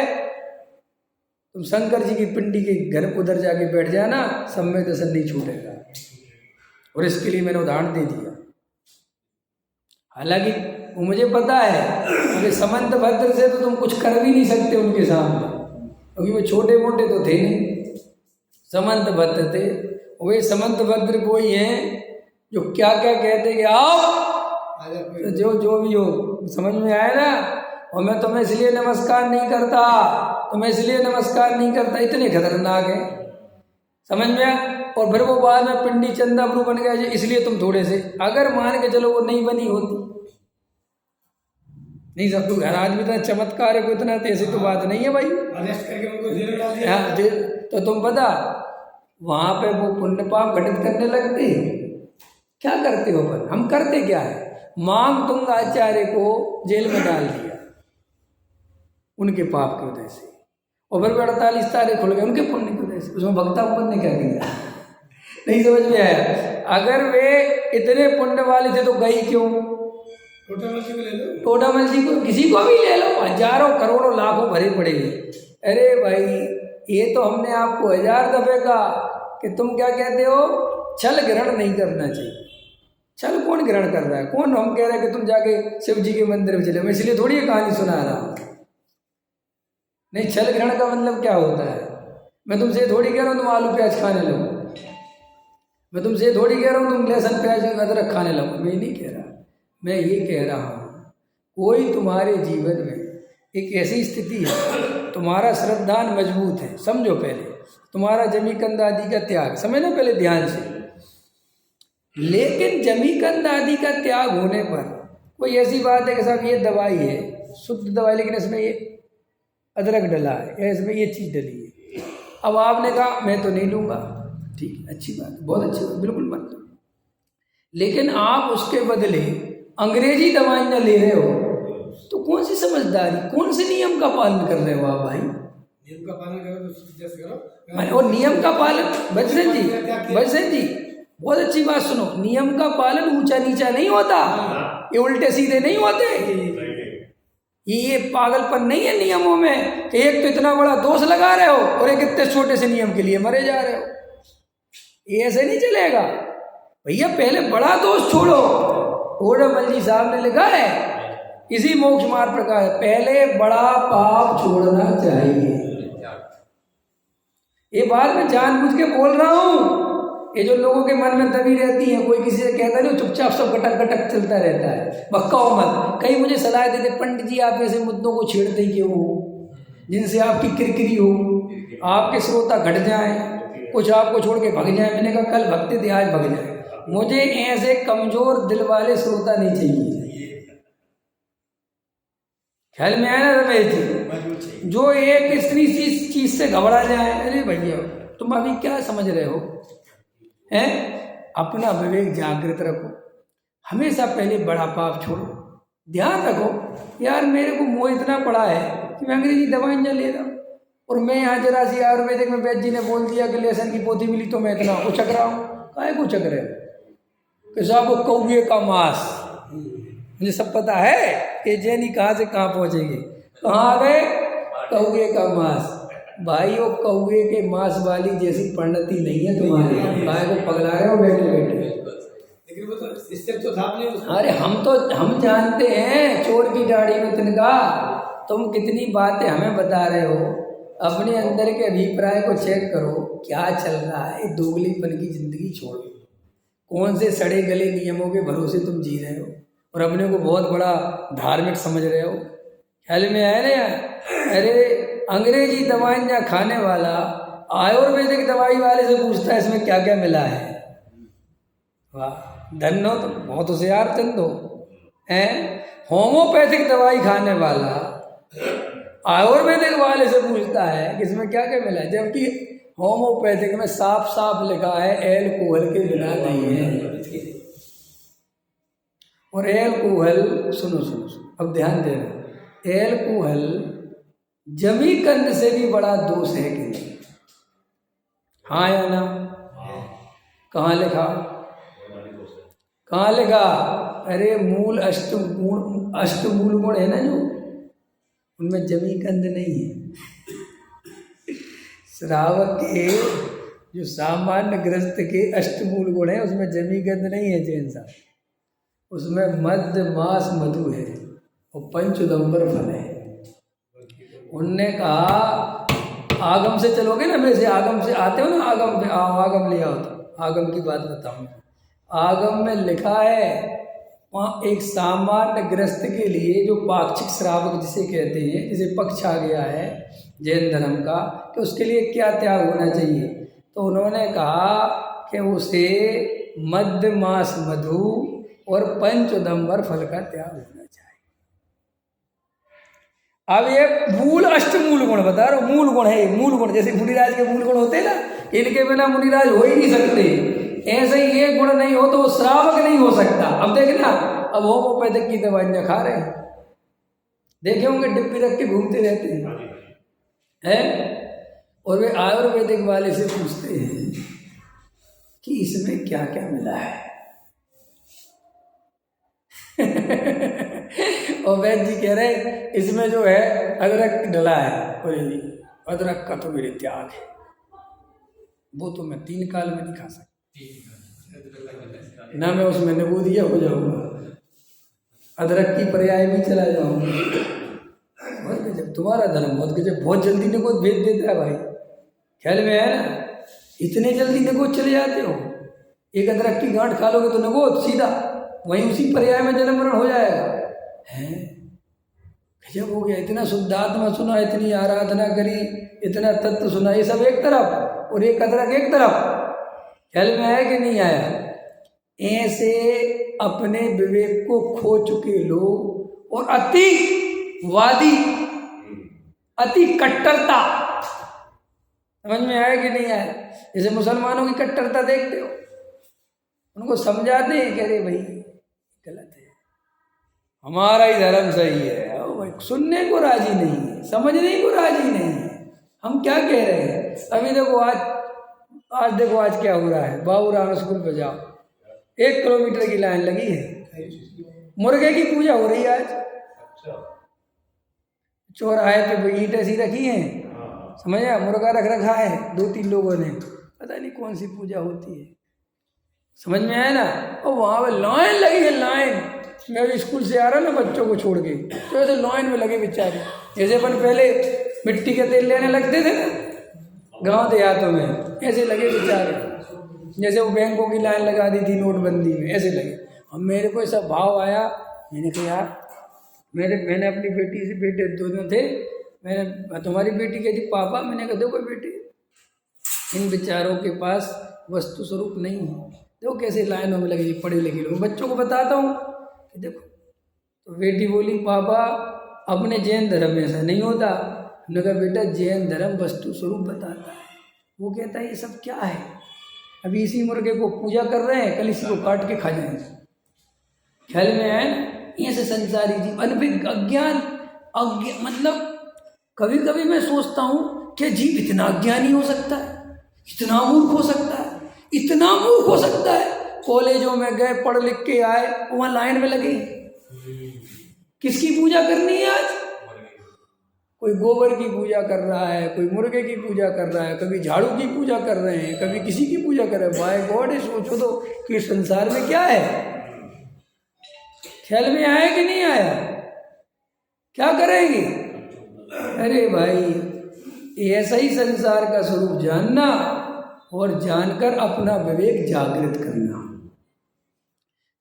तुम शंकर जी की पिंडी के घर उधर जाके बैठ जाना, सम्यक दर्शन नहीं छूटेगा। और इसके लिए मैंने उदाहरण दे दिया। हालांकि वो मुझे पता है कि समंत भद्र से तो तुम कुछ कर भी नहीं सकते उनके सामने, क्योंकि वो छोटे मोटे तो थे नहीं, समंत भद्र थे। वे समंत भद्र कोई हैं जो क्या क्या कहते कि आओ, तो जो भी हो, समझ में आया ना। और मैं तुम्हें इसलिए नमस्कार नहीं करता, तुम्हें इसलिए नमस्कार नहीं करता, इतने खतरनाक है, समझ में आया। और फिर वो बाद में पिंडी चंदा प्रभु बन गया इसलिए तुम थोड़े से, अगर मान के चलो वो नहीं बनी होती, नहीं सब तो महाराज भी इतना चमत्कार है, कोई इतना ऐसी तो बात नहीं है भाई। हाँ, तो तुम पता वहां पे वो पुण्य पाप घटित करने लगते, क्या करते हो? पर हम करते क्या है, मांग तुंग आचार्य को जेल में डाल दिया उनके पाप की वजह से, और फिर 48 तारे खुल गए उनके पुण्य की वजह से। उसमें भक्तापन ने क्या किया नहीं समझ में आया। अगर वे इतने पुण्य वाले थे तो गई क्यों? टोडामल जी को, किसी को भी ले लो, हजारों करोड़ों लाखों भरे पड़े। अरे भाई, ये तो हमने आपको 1000 दफे कहा कि तुम क्या कहते हो, छल ग्रहण नहीं करना चाहिए। छल कौन ग्रहण कर रहा है? कौन हम कह रहे हैं कि तुम जाके शिव जी के मंदिर में चले? मैं इसलिए थोड़ी ये कहानी सुना रहा हूँ। नहीं, छल ग्रहण का मतलब क्या होता है? मैं तुमसे थोड़ी कह रहा हूँ तुम आलू प्याज खाने लगो, मैं तुमसे थोड़ी कह रहा हूँ तुम लहसुन प्याज अदरक खाने लगो, मैं नहीं कह रहा। मैं ये कह रहा हूँ कोई तुम्हारे जीवन में एक ऐसी स्थिति है, तुम्हारा श्रद्धान मजबूत है, समझो पहले तुम्हारा जमीकंद आदि का त्याग, समझना पहले ध्यान से। लेकिन जमीकंद आदि का त्याग होने पर कोई ऐसी बात है कि साहब ये दवाई है, शुद्ध दवाई, लेकिन इसमें ये अदरक डला है या इसमें ये चीज़ डली है। अब आपने कहा मैं तो नहीं लूँगा, ठीक है, अच्छी बात है, बहुत अच्छी बात, बिल्कुल मत लो। लेकिन आप उसके बदले अंग्रेजी दवाइयाँ ले रहे हो, तो कौन सी समझदारी, कौन से नियम का पालन कर रहे हो आप भाई? नियम का पालन करो तो जैसे करो। और नियम का पालन, बजरंग जी बहुत अच्छी बात सुनो, नियम का पालन ऊंचा नीचा नहीं होता, ये उल्टे सीधे नहीं होते, ये पागलपन नहीं है नियमों में कि एक तो इतना बड़ा दोष लगा रहे हो और एक इतने छोटे से नियम के लिए मरे जा रहे हो। ये ऐसे नहीं चलेगा भैया, पहले बड़ा दोष छोड़ो। टोडामल जी साहब ने लिखा है इसी मोक्ष मार्ग प्रकार, पहले बड़ा पाप छोड़ना चाहिए। ये बात मैं जानबूझ के बोल रहा हूँ, ये जो लोगों के मन में दबी रहती है, कोई किसी से कहता नहीं, चुपचाप सब गटक गटक चलता रहता है, बक्काओ मत। कई मुझे सलाह देते, पंडित जी आप ऐसे मुद्दों को छेड़ते क्यों हो जिनसे आपकी किरकिरी हो, आपके श्रोता घट जाएं, कुछ आपको छोड़ के भग जाए। मैंने कहा कल भगते थे आज भग जाए, मुझे ऐसे कमजोर दिल वाले श्रोता नहीं चाहिए। ख्याल में आया ना रमेश जी, जो एक स्त्री चीज से घबरा जाए, अरे भैया तुम अभी क्या समझ रहे हो हैं? अपना विवेक जागृत रखो, हमेशा पहले बड़ा पाप छोड़ो। ध्यान रखो यार, मेरे को मोह इतना पड़ा है कि मैं अंग्रेजी दवाइयाँ ले रहा हूँ, और मैं यहाँ जरा सी आयुर्वेदिक में वैद्य जी ने बोल दिया कि लहसुन की पोथी मिली तो मैं इतना उचक रहा हूँ। काहे को उचक रहे कि साहब वो कौवे का मांस, मुझे सब पता है कि जैनी कहाँ से कहाँ पहुँचेगी, कहाँ आ गए? कौवे का मांस। भाई वो कौवे के मांस वाली जैसी परिणति नहीं है तुम्हारी, काहे को पगला रहे हो बैठे बैठे? लेकिन वो तो इससे तो था नहीं। अरे हम जानते हैं चोर की दाढ़ी में तिनका, तुम कितनी बातें हमें बता रहे हो। अपने अंदर के अभिप्राय को चेक करो, क्या चल रहा है। दोगलीपन की जिंदगी छोड़ो, कौन से सड़े गले नियमों के भरोसे तुम जी रहे हो और अपने को बहुत बड़ा धार्मिक समझ रहे हो। ख्याल में आया ना? अरे अंग्रेजी दवाइयाँ खाने वाला आयुर्वेदिक दवाई वाले से पूछता है इसमें क्या क्या मिला है। वाह, धन्य हो तुम, बहुत होशियार चंदो हैं। होम्योपैथिक दवाई खाने वाला आयुर्वेदिक वाले से पूछता है कि इसमें क्या क्या मिला है, जबकि होम्योपैथिक में साफ साफ लिखा है एल्कोहल के बिना नहीं है। और एल्कोहल, सुनो सुनो सुनो, अब ध्यान देना, एल्कोहल जमीकंद से भी बड़ा दोष है कि नहीं? हाँ या ना? कहाँ लिखा? कहाँ लिखा? अरे मूल अष्टमूल गुण है ना जो, उनमें जमी गंध नहीं है। श्रावक के जो सामान्य ग्रस्त के अष्टमूल गुण है उसमें जमी गंध नहीं है जैन साहब, उसमें मध्य मास मधु है और पंचोदंबर फल है। उनने कहा आगम से चलोगे ना, वैसे आगम से आते हो ना, आगम पे आओ, आगम ले आओ, तो आगम की बात बताऊँ। आगम में लिखा है वहाँ एक सामान्य ग्रस्त के लिए जो पाक्षिक श्रावक जिसे कहते हैं, जिसे पक्ष आ गया है जैन धर्म का, कि उसके लिए क्या त्याग होना चाहिए। तो उन्होंने कहा कि उसे मध्य मास मधु और पंचोदंबर फल का त्याग होना चाहिए। अब ये मूल अष्टमूल गुण बता रहा हूँ, मूल गुण है, मूल गुण जैसे मुनिराज के मूल गुण होते हैं ना, इनके बिना मुनिराज हो ही नहीं सकते। ऐसे ही ये गुण नहीं हो तो वो श्रावक नहीं हो सकता। अब देखना, अब होम्योपैथिक की दवाइयाँ खा रहे हैं, देखे होंगे डिब्बी रख के घूमते रहते हैं, और वे आयुर्वेदिक वाले से पूछते हैं कि इसमें क्या क्या मिला है। और वैद्य जी कह रहे इसमें जो है अदरक डला है, अदरक का तो मेरे त्याग है, वो तो मैं 3 काल में नहीं खा सकता, ना मैं उसमें नबूदिया हो जाऊंगा, अदरक की पर्याय में चला जाऊंगा। बहुत गजब तुम्हारा धर्म, बहुत गजब, बहुत जल्दी नगोद भेज देता है भाई, ख्याल में है ना, इतने जल्दी नगोद चले जाते हो। एक अदरक की गांठ खा लोगे तो नगोद सीधा वहीं उसी पर्याय में जन्म मरण हो जाएगा। हैं गजब हो गया, इतना शुद्धात्मा सुना, इतनी आराधना करी, इतना तत्व सुना, ये सब एक तरफ और एक अदरक एक तरफ। ख्याल में आया कि नहीं आया? ऐसे अपने विवेक को खो चुके लोग और अतिवादी, अति कट्टरता, समझ में आया कि नहीं आया? जैसे मुसलमानों की कट्टरता देखते हो, उनको समझाते हैं कि अरे भाई गलत है, हमारा ही धर्म सही है, भाई सुनने को राजी नहीं है, समझने को राजी नहीं है। हम क्या कह रहे हैं? अभी देखो आज देखो आज क्या हो रहा है, बाबू राम स्कूल पे जाओ, 1 किलोमीटर की लाइन लगी है, मुर्गे की पूजा हो रही है आज। चौराहे पे ईंटें सी रखी हैं, समझा, मुर्गा रख रखा है 2-3 लोगों ने, पता नहीं कौन सी पूजा होती है, समझ में आया ना। और वहाँ पे लाइन लगी है, लाइन। मैं अभी स्कूल से आ रहा ना बच्चों को छोड़ के, तो ऐसे लाइन में लगे बेचारे, जैसे अपन पहले मिट्टी के तेल लेने लगते थे ना गाँव देहातों में, ऐसे लगे बेचारे, जैसे वो बैंकों की लाइन लगा दी थी नोटबंदी में, ऐसे लगे। अब मेरे को ऐसा भाव आया, मैंने कहा यार, मैंने अपनी बेटी से, बेटे दोनों थे, मैंने तुम्हारी बेटी कहती पापा, मैंने कहा देखो बेटी, इन बेचारों के पास वस्तु स्वरूप नहीं है, देखो कैसे लाइनों में लगे पढ़े लिखे लोग, बच्चों को बताता हूँ कि देखो। तो बेटी बोली पापा अपने जैन धर्म में ऐसा नहीं होता। हमने कहा बेटा जैन धर्म वस्तु स्वरूप बताता है। वो कहता है ये सब क्या है, अभी इसी मुर्गे को पूजा कर रहे हैं, कल इसी को काट के खा जाएंगे। ख्याल में आए ना, ऐसे संसारी जीव अनभिज्ञ अज्ञान, मतलब कभी कभी मैं सोचता हूँ कि जीव इतना अज्ञानी हो सकता है, इतना मूर्ख हो सकता है, इतना मूर्ख हो सकता है। कॉलेजों में गए, पढ़ लिख के आए, वहाँ लाइन में लगे, किसकी पूजा करनी है आज? कोई गोबर की पूजा कर रहा है, कोई मुर्गे की पूजा कर रहा है, कभी झाड़ू की पूजा कर रहे हैं, कभी किसी की पूजा कर रहे हैं। बाय गॉड, सोचो तो कि संसार में क्या है। ख्याल में आया कि नहीं आया? क्या करेंगे? अरे भाई ऐसा ही संसार का स्वरूप जानना और जानकर अपना विवेक जागृत करना।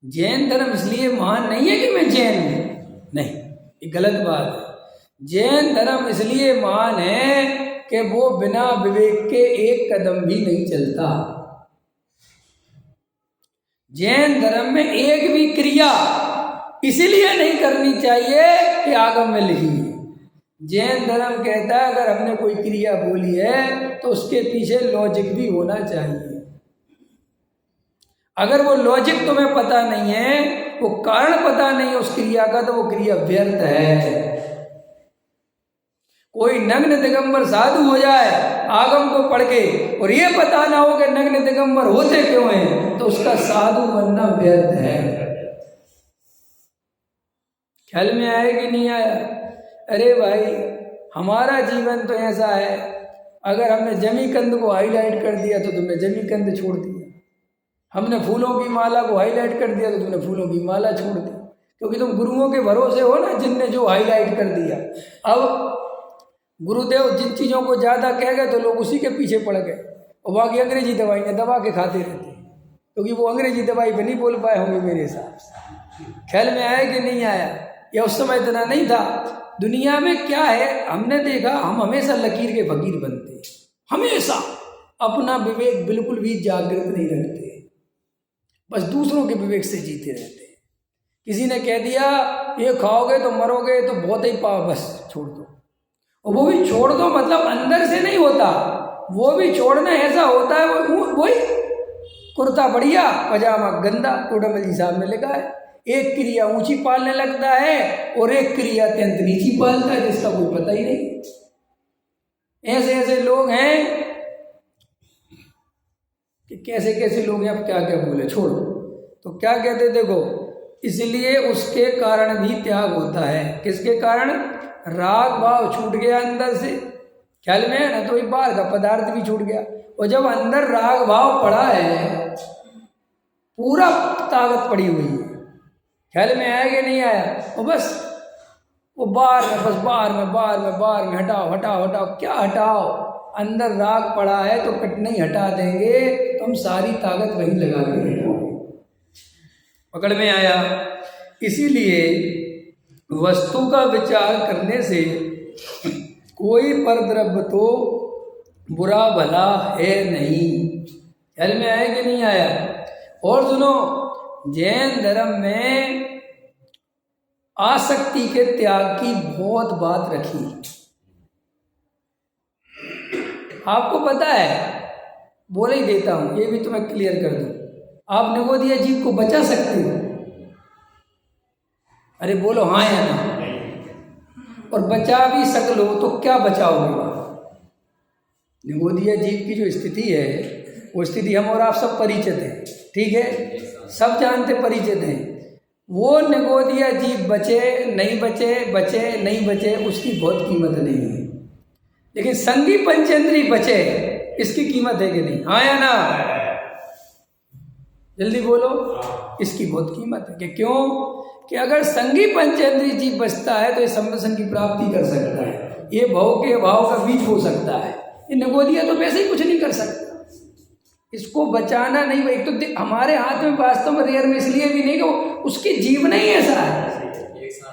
जैन धर्म इसलिए महान नहीं है कि मैं जैन हूं, नहीं, ये गलत बात है। जैन धर्म इसलिए महान है कि वो बिना विवेक के एक कदम भी नहीं चलता। जैन धर्म में एक भी क्रिया इसलिए नहीं करनी चाहिए कि आगम में लिखी है। जैन धर्म कहता है अगर हमने कोई क्रिया बोली है तो उसके पीछे लॉजिक भी होना चाहिए। अगर वो लॉजिक तुम्हें पता नहीं है, वो कारण पता नहीं है उस क्रिया का, तो वो क्रिया व्यर्थ है। कोई नग्न दिगंबर साधु हो जाए आगम को पढ़ के और ये पता ना हो कि नग्न दिगंबर होते क्यों हैं, तो उसका साधु बनना व्यर्थ है। ख्याल में आया कि नहीं आया? अरे भाई, हमारा जीवन तो ऐसा है, अगर हमने जमीकंद को हाईलाइट कर दिया तो तुमने जमीकंद छोड़ दिया, हमने फूलों की माला को हाईलाइट कर दिया तो तुमने फूलों की माला छोड़ दी, क्योंकि तुम गुरुओं के भरोसे हो ना, जिनने जो हाईलाइट कर दिया। अब गुरुदेव जिन चीज़ों को ज़्यादा कह गए तो लोग उसी के पीछे पड़ गए, और बाकी अंग्रेजी दवाइयाँ दबा के खाते रहते, क्योंकि वो अंग्रेजी दवाई पे नहीं बोल पाए होंगे मेरे हिसाब से। ख्याल में आया कि नहीं आया? या उस समय इतना नहीं था। दुनिया में क्या है, हमने देखा, हम हमेशा लकीर के फकीर बनते हैं, हमेशा अपना विवेक बिल्कुल भी जागृत नहीं रखते, बस दूसरों के विवेक से जीते रहते हैं। किसी ने कह दिया ये खाओगे तो मरोगे, तो बहुत ही पाओ, बस छोड़ दो। और वो भी छोड़ दो मतलब अंदर से नहीं होता, वो भी छोड़ना ऐसा होता है, वही कुर्ता बढ़िया पजामा गंदा, टोडरमल जी साहब ने लिखा है, एक क्रिया ऊंची पालने लगता है और एक क्रिया अत्यंत नीची पालता है, जिसका कोई पता ही नहीं। ऐसे ऐसे लोग हैं कि कैसे कैसे लोग हैं, अब क्या क्या बोले, छोड़ो। तो क्या कहते, देखो, इसलिए उसके कारण भी त्याग होता है। किसके कारण? राग भाव छूट गया अंदर से, ख्याल में है ना, तो एक बाहर का पदार्थ भी छूट गया। और जब अंदर राग भाव पड़ा है, पूरा ताकत पड़ी हुई है, ख्याल में आया कि नहीं आया? और बस वो बाहर में, बस बाहर में हटाओ हटाओ हटाओ, क्या हटाओ? अंदर राग पड़ा है तो कट नहीं हटा देंगे तो हम सारी ताकत वहीं लगा के पकड़ में आया। इसीलिए वस्तु का विचार करने से कोई परद्रव्य तो बुरा भला है नहीं। ख्याल में आया कि नहीं आया? और सुनो, जैन धर्म में आसक्ति के त्याग की बहुत बात रखी। आपको पता है, बोल ही देता हूं, ये भी तुम्हें क्लियर कर दूं, आप निगोदिया जीव को बचा सकते हो? अरे बोलो हाँ या ना। और बचा भी सकलो तो क्या बचाओगे वहां? निगोदिया जीव की जो स्थिति है, वो स्थिति हम और आप सब परिचित हैं, ठीक है, सब जानते परिचित हैं। वो निगोदिया जीव बचे नहीं बचे, बचे नहीं बचे, उसकी बहुत कीमत नहीं है। लेकिन संगी पंचेंद्री बचे, इसकी कीमत है कि नहीं? हाँ या ना? जल्दी बोलो। इसकी बहुत कीमत है। कि क्यों? कि अगर संगी पंचेंद्री जीव बचता है तो ये संग की प्राप्ति कर सकता है, ये भव के भाव का बीज हो सकता है। ये निगोदिया तो वैसे ही कुछ नहीं कर सकता, इसको बचाना नहीं। एक तो हमारे हाथ में वास्तव में रेयर में इसलिए भी नहीं कि उसकी जीवन ही ऐसा है।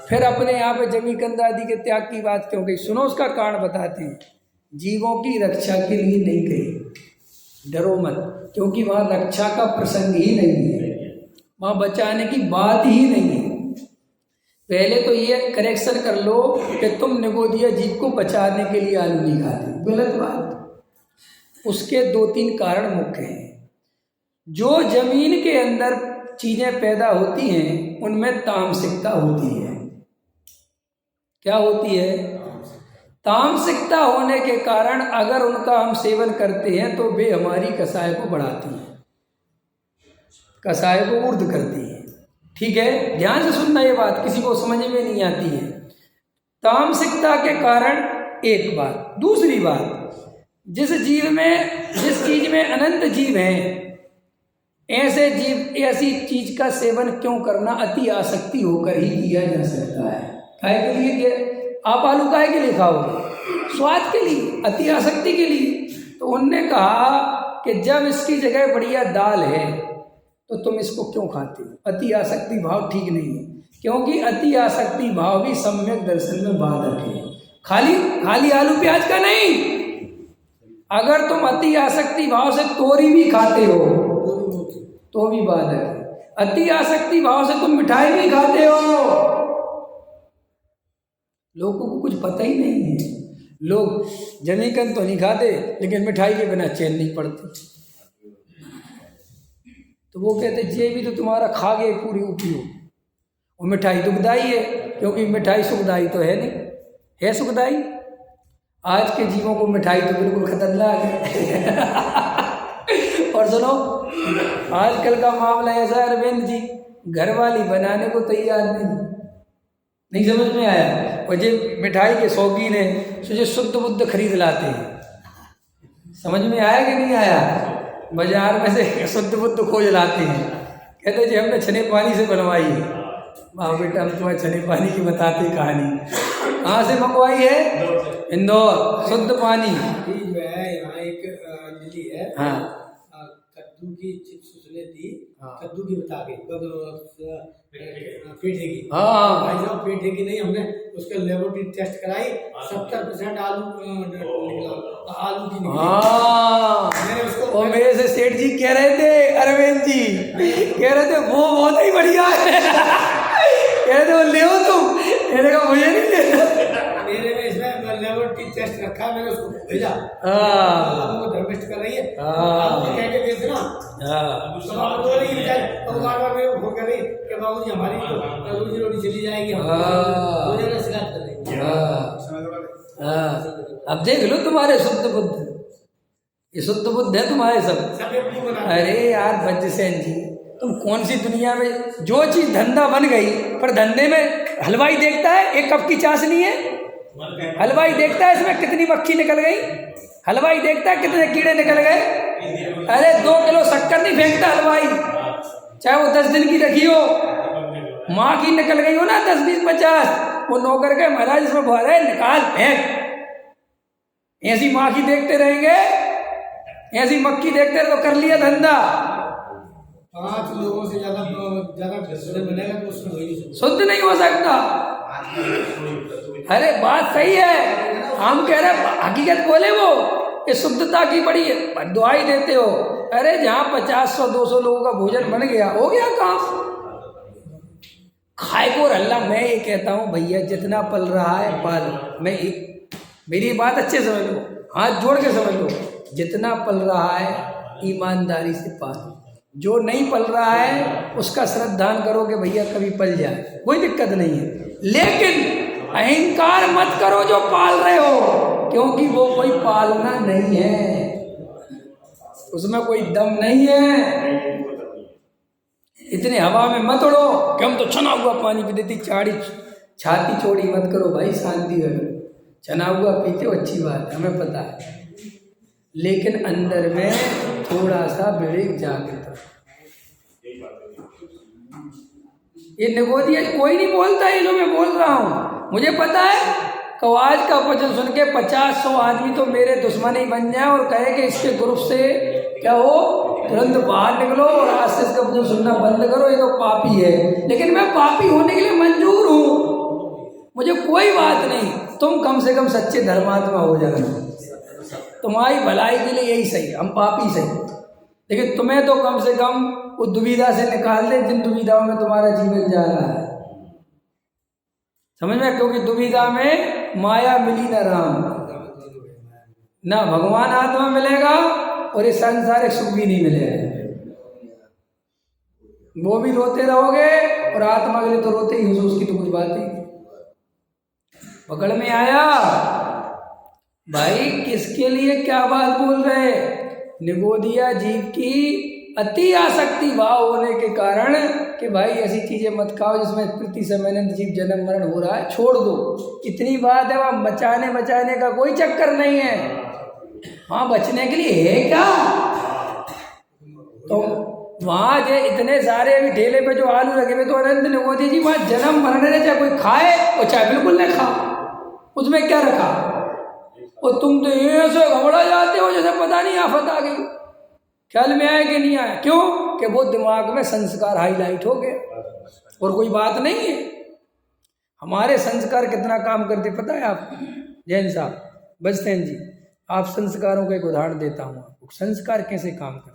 फिर अपने यहाँ पे जमीकंद आदि के त्याग की बात क्यों गई? सुनो, उसका कारण बताते हैं। जीवों की रक्षा के लिए नहीं कही, डरो मत, क्योंकि वहाँ रक्षा का प्रसंग ही नहीं है, वहाँ बचाने की बात ही नहीं है। पहले तो ये करेक्शन कर लो कि तुम निगोदिया जीव को बचाने के लिए आलू नहीं खाते, गलत बात। उसके 2-3 कारण मुख्य हैं। जो जमीन के अंदर चीजें पैदा होती हैं उनमें तामसिकता होती है। क्या होती है? तामसिकता होने के कारण अगर उनका हम सेवन करते हैं तो वे हमारी कसाय को बढ़ाती हैं, कसाय को ऊर्ध्व करती हैं। ठीक है, ध्यान से सुनना, ये बात किसी को समझ में नहीं आती है। तामसिकता के कारण एक बात। दूसरी बात, जिस चीज में अनंत जीव हैं, ऐसे जीव ऐसी चीज का सेवन क्यों करना? अति आसक्ति होकर ही किया जा सकता है। काहे के लिए किया? आप आलू काहे के लिए खाओगे? स्वाद के लिए, अति आसक्ति के लिए। तो उनने कहा कि जब इसकी जगह बढ़िया दाल है तो तुम इसको क्यों खाते हो? अति आसक्ति भाव ठीक नहीं है, क्योंकि अति आसक्ति भाव भी सम्यक दर्शन में बाधक है। खाली आलू प्याज का नहीं। अगर तुम अति आसक्ति भाव से तोरी भी खाते हो तो भी बाधक है। अति आसक्ति भाव से तुम मिठाई भी खाते हो, लोगों को कुछ पता ही नहीं है। लोग जमीकंद तो नहीं खाते लेकिन मिठाई के बिना चैन नहीं पड़ती। तो वो कहते ये भी तो तुम्हारा खा गए पूरी ऊपी हो। वो मिठाई दुखदाई है, क्योंकि मिठाई सुखदाई तो है नहीं, है सुखदाई? आज के जीवों को मिठाई तो बिल्कुल खतरनाक है। और सुनो, आजकल का मामला ऐसा है अरविंद जी, घरवाली बनाने को तैयार नहीं समझ में आया। और जो मिठाई के शौकीन है जो शुद्ध बुद्ध खरीद लाते हैं, समझ में आया कि नहीं आया? बाजार में से शुद्ध बुद्ध खोज लाते हैं, कहते जी हमने छने पानी से बनवाई है। वाह बेटा, हम तुम्हें छने पानी की बताते कहानी। कहाँ से मंगवाई है? इंदौर, शुद्ध पानी। यहाँ एक अंजलि है, हाँ, कद्दू की चिप्स उसने दी, कद्दू की बता के पेठे की। हाँ भाई साहब पेठे की नहीं, हमने उसके लेबोरेटरी टेस्ट कराई, 70% आलू निकला, आलू की निकली। हाँ, मैंने उसको और मेरे से सेठ जी कह रहे थे, अरविंद जी कह रहे थे वो बहुत ही बढ़िया है। कह रहे थे वो ले तुम, मैंने कहा मुझे नहीं लेना। मेरे में इसमें लेबोरेटरी टेस्ट रखा, मैंने उसको भेजा। हाँ, धर्मिष्ठ कर रही है, हाँ, कह के बेचना। हाँ, तो बार बार मेरे को फोन कर रही कि बाबूजी हमारी तो रोजी रोटी चली जाएगी, हम शिकायत कर रही है। अब देख लो तुम्हारे शुद्ध बुद्ध, ये शुद्ध बुद्ध है तुम्हारे सब। अरे यार भज्जसेन जी, तुम कौन सी दुनिया में, जो चीज धंधा बन गई, पर धंधे में हलवाई देखता है एक कप की चाशनी है, हलवाई देखता है इसमें कितनी मक्खी निकल गई, हलवाई देखता है कितने कीड़े निकल गए। अरे 2 किलो शक्कर नहीं फेंकता हलवाई, चाहे वो 10 दिन की रखी हो, माँ की निकल गई हो ना 10, 20, 50, वो नौकर के महाराज इसमें भर है, निकाल फेंक। ऐसी माँ की देखते रहेंगे, ऐसी मक्खी देखते रहे तो कर लिया धंधा। 5 लोगों से ज्यादा बनेगा तो उसमें शुद्ध नहीं हो सकता। अरे बात सही है, हम कह रहे हकीकत बोले वो, ये शुद्धता की बड़ी दुआई देते हो। अरे जहाँ 50, 100, 200 लोगों का भोजन बन गया, हो गया काम। खाए को अल्लाह, मैं ये कहता हूँ भैया जितना पल रहा है पाल, मैं मेरी बात अच्छे समझ लो, हाथ जोड़ के समझ लो, जितना पल रहा है ईमानदारी से पालो, जो नहीं पल रहा है उसका श्रद्धान करो कि भैया कभी पल जाए, कोई दिक्कत नहीं है। लेकिन अहंकार मत करो जो पाल रहे हो, क्योंकि वो कोई पालना नहीं है, उसमें कोई दम नहीं है। इतने हवा में मत उड़ो कि हम तो छना हुआ पानी पी देती, छाती चौड़ी मत करो भाई, शांति रखो। छना हुआ पीते हो अच्छी बात है, हमें पता है, लेकिन अंदर में थोड़ा सा विवेक जागृत। ये निगोदिया कोई नहीं बोलता है जो मैं बोल रहा हूँ, मुझे पता है। कवाज का वचन सुन के 50-100 आदमी तो मेरे दुश्मन ही बन जाए और कहे कि इसके ग्रुप से क्या हो, तुरंत बाहर निकलो और आज से इसका वचन सुनना बंद करो, ये तो पापी है। लेकिन मैं पापी होने के लिए मंजूर हूँ, मुझे कोई बात नहीं, तुम कम से कम सच्चे धर्मात्मा हो जाना, तुम्हारी भलाई के लिए यही सही, हम पापी सही, लेकिन तुम्हें तो कम से कम वो दुविधा से निकाल दे जिन दुविधाओं में तुम्हारा जीवन जा रहा है, समझ में? क्योंकि दुविधा में माया मिली ना राम, ना भगवान आत्मा मिलेगा और ये सांसारिक सुख भी नहीं मिलेगा। वो भी रोते रहोगे और आत्मा के लिए तो रोते ही हो, उसकी तो कुछ बात ही नहीं। पकड़ में आया भाई, किसके लिए क्या बात बोल रहे? निगोदिया जीव की अति आसक्ति भाव होने के कारण कि भाई ऐसी चीजें मत खाओ जिसमें प्रति समय जीव जन्म मरण हो रहा है, छोड़ दो, इतनी बात है। वहां बचाने का कोई चक्कर नहीं है, वहां बचने के लिए है क्या? तो वहां जो इतने सारे अभी ठेले पे जो आलू लगे हुए, तो अनंत निगोदी जी वहां जन्म मरण है, चाहे कोई खाए और चाहे बिल्कुल न खा, उसमें क्या रखा? और तुम तो ऐसे घबरा जाते हो जैसे पता नहीं आफत आ गई, ख्याल में आया कि नहीं आया? क्यों? कि वो दिमाग में संस्कार हाईलाइट हो गए, और कोई बात नहीं है। हमारे संस्कार कितना काम करते पता है आपको? जैन साहब, बजतेन जी, आप संस्कारों का एक उदाहरण देता हूँ आपको, संस्कार कैसे काम करते हैं।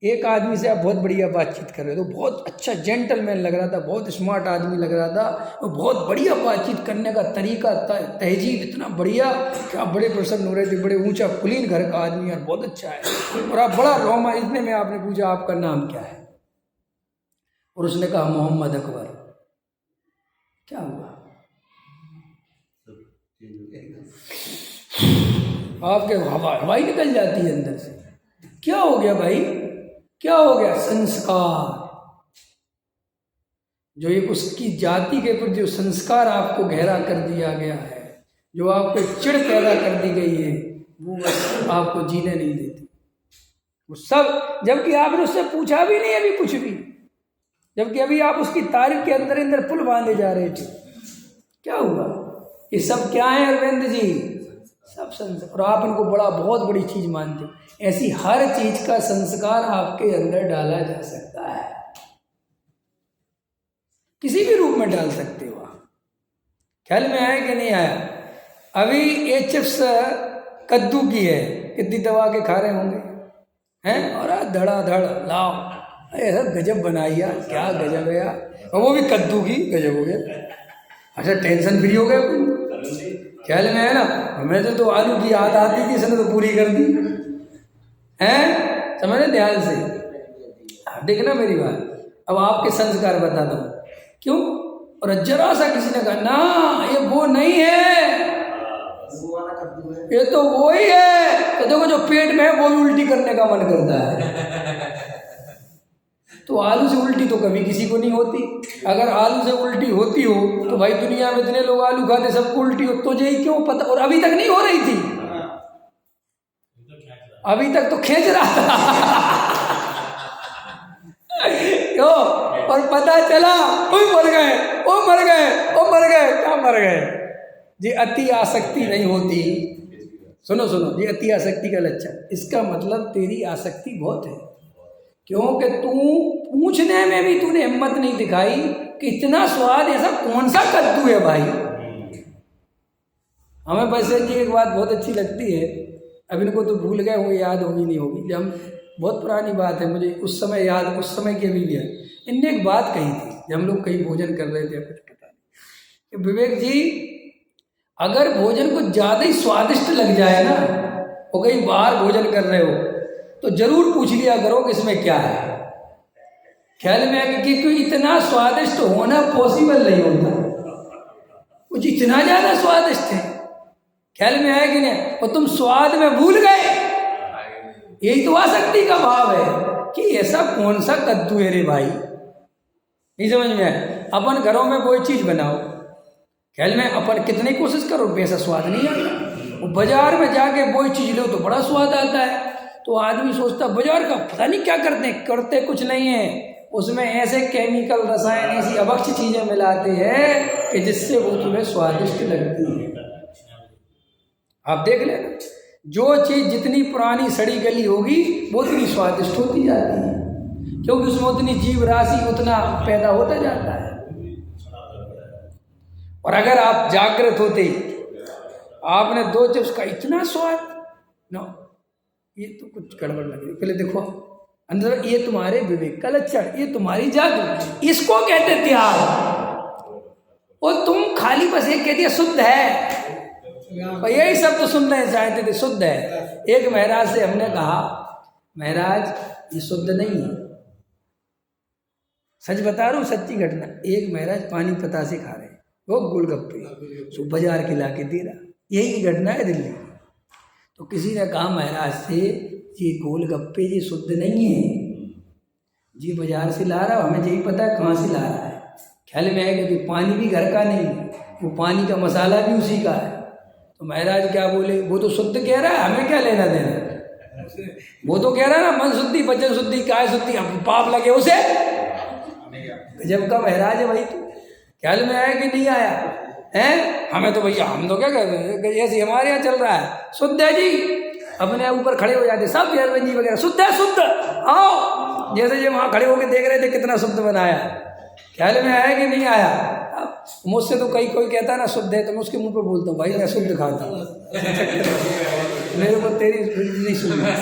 एक आदमी से आप बहुत बढ़िया बातचीत कर रहे हो, तो बहुत अच्छा जेंटलमैन लग रहा था, बहुत स्मार्ट आदमी लग रहा था, वो बहुत बढ़िया बातचीत करने का तरीका, तहजीब इतना बढ़िया कि आप बड़े प्रसन्न हो रहे थे, बड़े ऊंचा कुलीन घर का आदमी और बहुत अच्छा है, और आप बड़ा रोमा। इतने में आपने पूछा आपका नाम क्या है, और उसने कहा मोहम्मद अकबर। क्या हुआ? आपके हवा ही निकल जाती है अंदर से। क्या हो गया भाई, क्या हो गया? संस्कार। जो एक उसकी जाति के प्रति जो संस्कार आपको गहरा कर दिया गया है, जो आपको चिढ़ पैदा कर दी गई है, वो बस आपको जीने नहीं देती। वो सब, जबकि आपने उससे पूछा भी नहीं अभी कुछ भी, जबकि अभी आप उसकी तारीफ के अंदर अंदर पुल बांधे जा रहे थे। क्या हुआ? ये सब क्या है अरविंद जी? सब संस्कार। और आप इनको बहुत बड़ी चीज मानते हो। ऐसी हर चीज का संस्कार आपके अंदर डाला जा सकता है, किसी भी रूप में डाल सकते हो आप। ख्याल में आया कि नहीं आया? अभी ये चिप्स कद्दू की है, कितनी दबा के खा रहे होंगे हैं? और धड़ाधड़ लाओ, ऐसा गजब बनाई यार, क्या गजब है यार। और वो भी कद्दू की, गजब हो गया। अच्छा, टेंशन फ्री हो गया कोई? ख्याल में है ना? हमें तो आलू की याद आती थी, इसने तो पूरी कर दी हैं। समझे ध्यान से, देखना मेरी बात। अब आपके संस्कार बताता हूँ क्यों। और जरा सा किसी ने कहा ना ये वो नहीं है, ये तो वो ही है, तो देखो जो पेट में है वो भी उल्टी करने का मन करता है। तो आलू से उल्टी तो कभी किसी को नहीं होती। अगर आलू से उल्टी होती हो तो भाई दुनिया में इतने लोग आलू खाते, सबको उल्टी हो, तो यही क्यों पता? और अभी तक नहीं हो रही थी, अभी तक तो खींच रहा था। क्यों? और पता चला ओ मर गए, ओ मर गए, ओ मर गए। क्या मर गए जी? अति आसक्ति नहीं होती। सुनो सुनो जी, अति आसक्ति का लक्षण, इसका मतलब तेरी आसक्ति बहुत है। क्योंकि तू पूछने में भी तूने हिम्मत नहीं दिखाई कि इतना स्वाद ऐसा कौन सा कद्दू है भाई। हमें वैसे जी एक बात बहुत अच्छी लगती है, अब इनको तो भूल गए, वो याद होगी नहीं होगी। जब हम, बहुत पुरानी बात है, मुझे उस समय याद, उस समय की अभी भी है। इनने एक बात कही थी जब हम लोग कहीं भोजन कर रहे थे, कुछ पता नहीं, कि विवेक जी अगर भोजन को ज़्यादा ही स्वादिष्ट लग जाए ना, और कहीं बाहर भोजन कर रहे हो, तो जरूर पूछ लिया करो कि इसमें क्या है। ख्याल में है कि कोई इतना स्वादिष्ट होना पॉसिबल नहीं होता, कुछ इतना ज़्यादा स्वादिष्ट है। ख्याल में आया कि नहीं? और तुम स्वाद में भूल गए। यही तो आसक्ति का भाव है कि ऐसा कौन सा कद्दू है रे भाई। नहीं समझ में आया? अपन घरों में कोई चीज़ बनाओ, ख्याल में अपन कितनी कोशिश करो, वैसा स्वाद नहीं आता। वो बाजार में जाके कोई चीज़ लो तो बड़ा स्वाद आता है। तो आदमी सोचता बाजार का पता नहीं क्या करते कुछ नहीं है, उसमें ऐसे केमिकल, रसायन, ऐसी अभक्ष चीज़ें मिलाते हैं कि जिससे वो तुम्हें स्वादिष्ट लगती है। आप देख लेना, जो चीज़ जितनी पुरानी सड़ी गली होगी वो उतनी स्वादिष्ट होती जाती है, क्योंकि उसमें उतनी जीव राशि उतना पैदा होता जाता है। और अगर आप जागृत होते, आपने 2 चिप्स का इतना स्वाद, नो ये तो कुछ गड़बड़ लग रही, पहले देखो अंदर, ये तुम्हारे विवेक का लक्षण, ये तुम्हारी जागृति, इसको कहते त्याग। और तुम खाली बस एक कह दिया शुद्ध है, और यही सब तो सुनना चाहते थे, शुद्ध है। एक महाराज से हमने कहा, महाराज ये शुद्ध नहीं है। सच बता रहा हूँ, सच्ची घटना। एक महाराज पानी पता से खा रहे, वो गोलगप्पे सो बाजार के ला के दे रहा, यही घटना है दिल्ली। तो किसी ने कहा महाराज से, ये गोलगप्पे ये शुद्ध नहीं है जी, बाजार से ला रहा, हमें यही पता है कहाँ से ला रहा है। ख्याल में आएगा कि पानी भी घर का नहीं है, वो पानी का मसाला भी उसी का है। तो महाराज क्या बोले, वो तो शुद्ध कह रहा है, हमें क्या लेना देना। वो तो कह रहा है ना, मन शुद्धि, वचन शुद्धि, काय शुद्धि, पाप लगे उसे। गजब का महाराज है भाई। तो ख्याल में आया कि नहीं आया हैं? हमें तो भैया, हम तो क्या कर रहे हैं, ऐसे हमारे यहाँ चल रहा है, शुद्ध है जी। अपने ऊपर खड़े हो जाते सब चेयरमैन जी वगैरह, शुद्ध है, शुद्ध आओ, जैसे जो वहाँ खड़े होकर देख रहे थे कितना शुद्ध बनाया। ख्याल में आया कि नहीं आया? मुझसे तो कोई कहता है ना शुद्ध है, तो मैं उसके मुंह पे बोलता हूँ, भाई मैं शुद्ध खाता हूँ, मेरे को तेरी नहीं सुननी।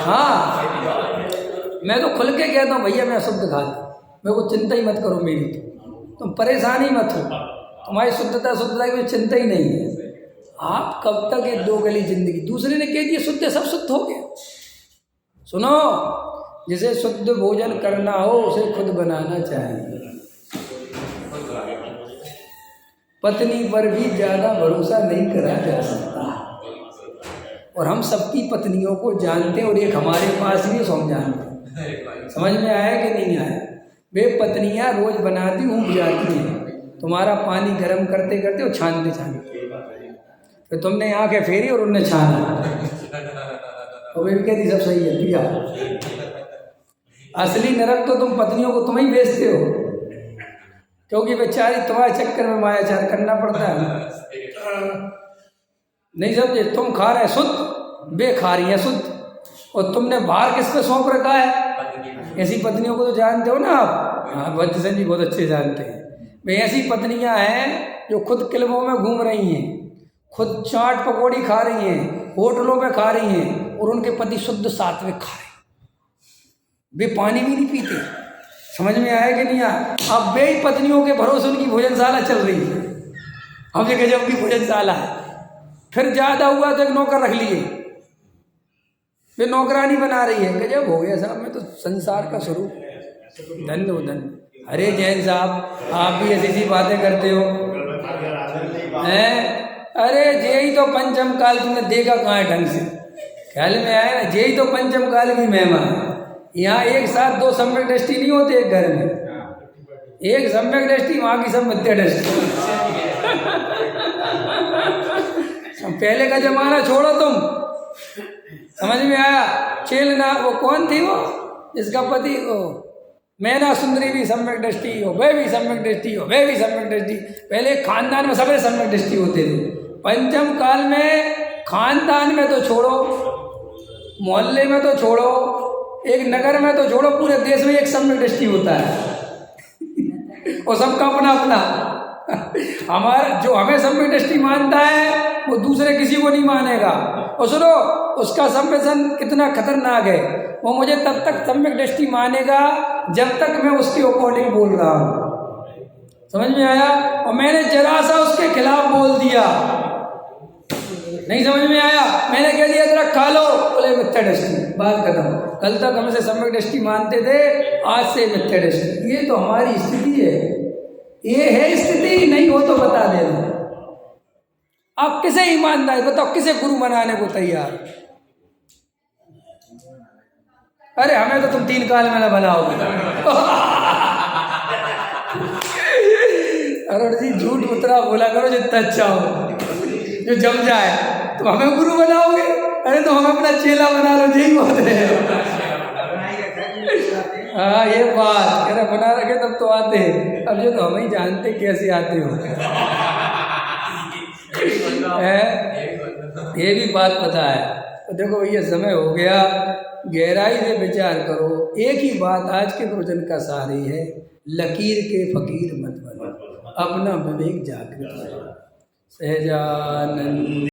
हाँ, मैं तो खुल के कहता हूँ, भैया मैं शुद्ध खाता हूँ, मेरे को चिंता ही मत करो मेरी, तुम परेशान ही मत हो, तुम्हारी शुद्धता की मुझे चिंता ही नहीं है। आप कब तक ये 2 गली जिंदगी, दूसरे ने कह दिया शुद्ध, सब शुद्ध हो गया। सुनो, जिसे शुद्ध भोजन करना हो उसे खुद बनाना चाहिए। पत्नी पर भी ज़्यादा भरोसा नहीं करा जा सकता। और हम सबकी पत्नियों को जानते हैं और एक हमारे पास भी हम जानते हैं। समझ में आया कि नहीं आया? वे पत्नियां रोज बनाती ऊब जाती हैं, तुम्हारा पानी गर्म करते करते और छानते छानते, फिर तुमने आंखें फेरी और उनने छाना, और वे भी कहती सब सही है पिया। असली नरक तो तुम पत्नियों को तुम ही बेचते हो, क्योंकि बेचारी तुम्हारे चक्कर में मायाचार करना पड़ता है। नहीं समझे? तुम खा रहे शुद्ध, वे खा रही है शुद्ध, और तुमने बाहर किस पे सौंप रखा है? ऐसी पत्नियों को तो जानते हो ना आप? हाँ, बच्चे जी बहुत अच्छे जानते हैं। वे ऐसी पत्नियां हैं जो खुद क्लबों में घूम रही हैं, खुद चाट पकौड़ी खा रही हैं, होटलों पे खा रही हैं, और उनके पति शुद्ध सात्विक खा रहे हैं, वे पानी भी नहीं पीते। समझ में आया कि नहीं आया? अब वे ही पत्नियों के भरोसे उनकी भोजनशाला चल रही है। हम ये गजब की भोजनशाला है। फिर ज़्यादा हुआ तो एक नौकर रख लिए, वे नौकरानी बना रही है। गजब हो गया साहब, मैं तो संसार का स्वरूप। धन्य हो धन्य। अरे जैन साहब, आप भी ऐसी सी बातें करते हो हैं? अरे यही तो पंचम काल तुमने देखा कहाँ है ढंग से? ख्याल में आया? यही तो पंचम काल की महिमा है। यहाँ एक साथ दो सम्यक दृष्टि नहीं होते एक घर में। एक सम्यक दृष्टि, वहाँ की सब मिथ्या दृष्टि। पहले का जमाना छोड़ो तुम, समझ में आया? चेलना, वो कौन थी वो जिसका पति मैना सुंदरी भी सम्यक दृष्टि हो, वे भी सम्यक दृष्टि हो, वे भी सम्यक दृष्टि। पहले खानदान में सबे सम्यक दृष्टि होते थे। पंचम काल में खानदान में तो छोड़ो, मोहल्ले में तो छोड़ो, एक नगर में तो छोड़ो, पूरे देश में एक सम्यक दृष्टि होता है। और सबका अपना अपना। हमारा जो हमें सम्यक दृष्टि मानता है वो दूसरे किसी को नहीं मानेगा। और सुनो, उसका संवेदन कितना खतरनाक है, वो मुझे तब तक सम्यक दृष्टि मानेगा जब तक मैं उसके अकॉर्डिंग बोल रहा हूँ। समझ में आया? और मैंने जरा सा उसके खिलाफ बोल दिया, नहीं समझ में आया? मैंने कह दिया जरा खा लो, बोले मिथ्या दृष्टि, बात खत्म। कल तक हमसे सम्यक दृष्टि मानते थे, आज से मिथ्या दृष्टि। ये तो हमारी स्थिति है, ये है स्थिति। नहीं हो तो बता देना। आप किसे ईमानदार बताओ, किसे गुरु बनाने को तैयार? अरे हमें तो तुम 3 काल में ना बनाओगे। अरुण जी झूठ उतरा बोला करो जितना अच्छा हो, जो जम जाए। तो हमें गुरु बनाओगे? अरे तो हमें अपना चेला बना लो, यही बहुत है। हाँ ये बात कह रहे बना रखे तब तो आते हैं। अब जो तो हम ही जानते कैसे आते हो। ये भी बात पता है। तो देखो ये समय हो गया, गहराई से विचार करो। एक ही बात आज के प्रवचन का सार ही है, लकीर के फकीर मत बनो, अपना विवेक जागृत करो। सहजानंद।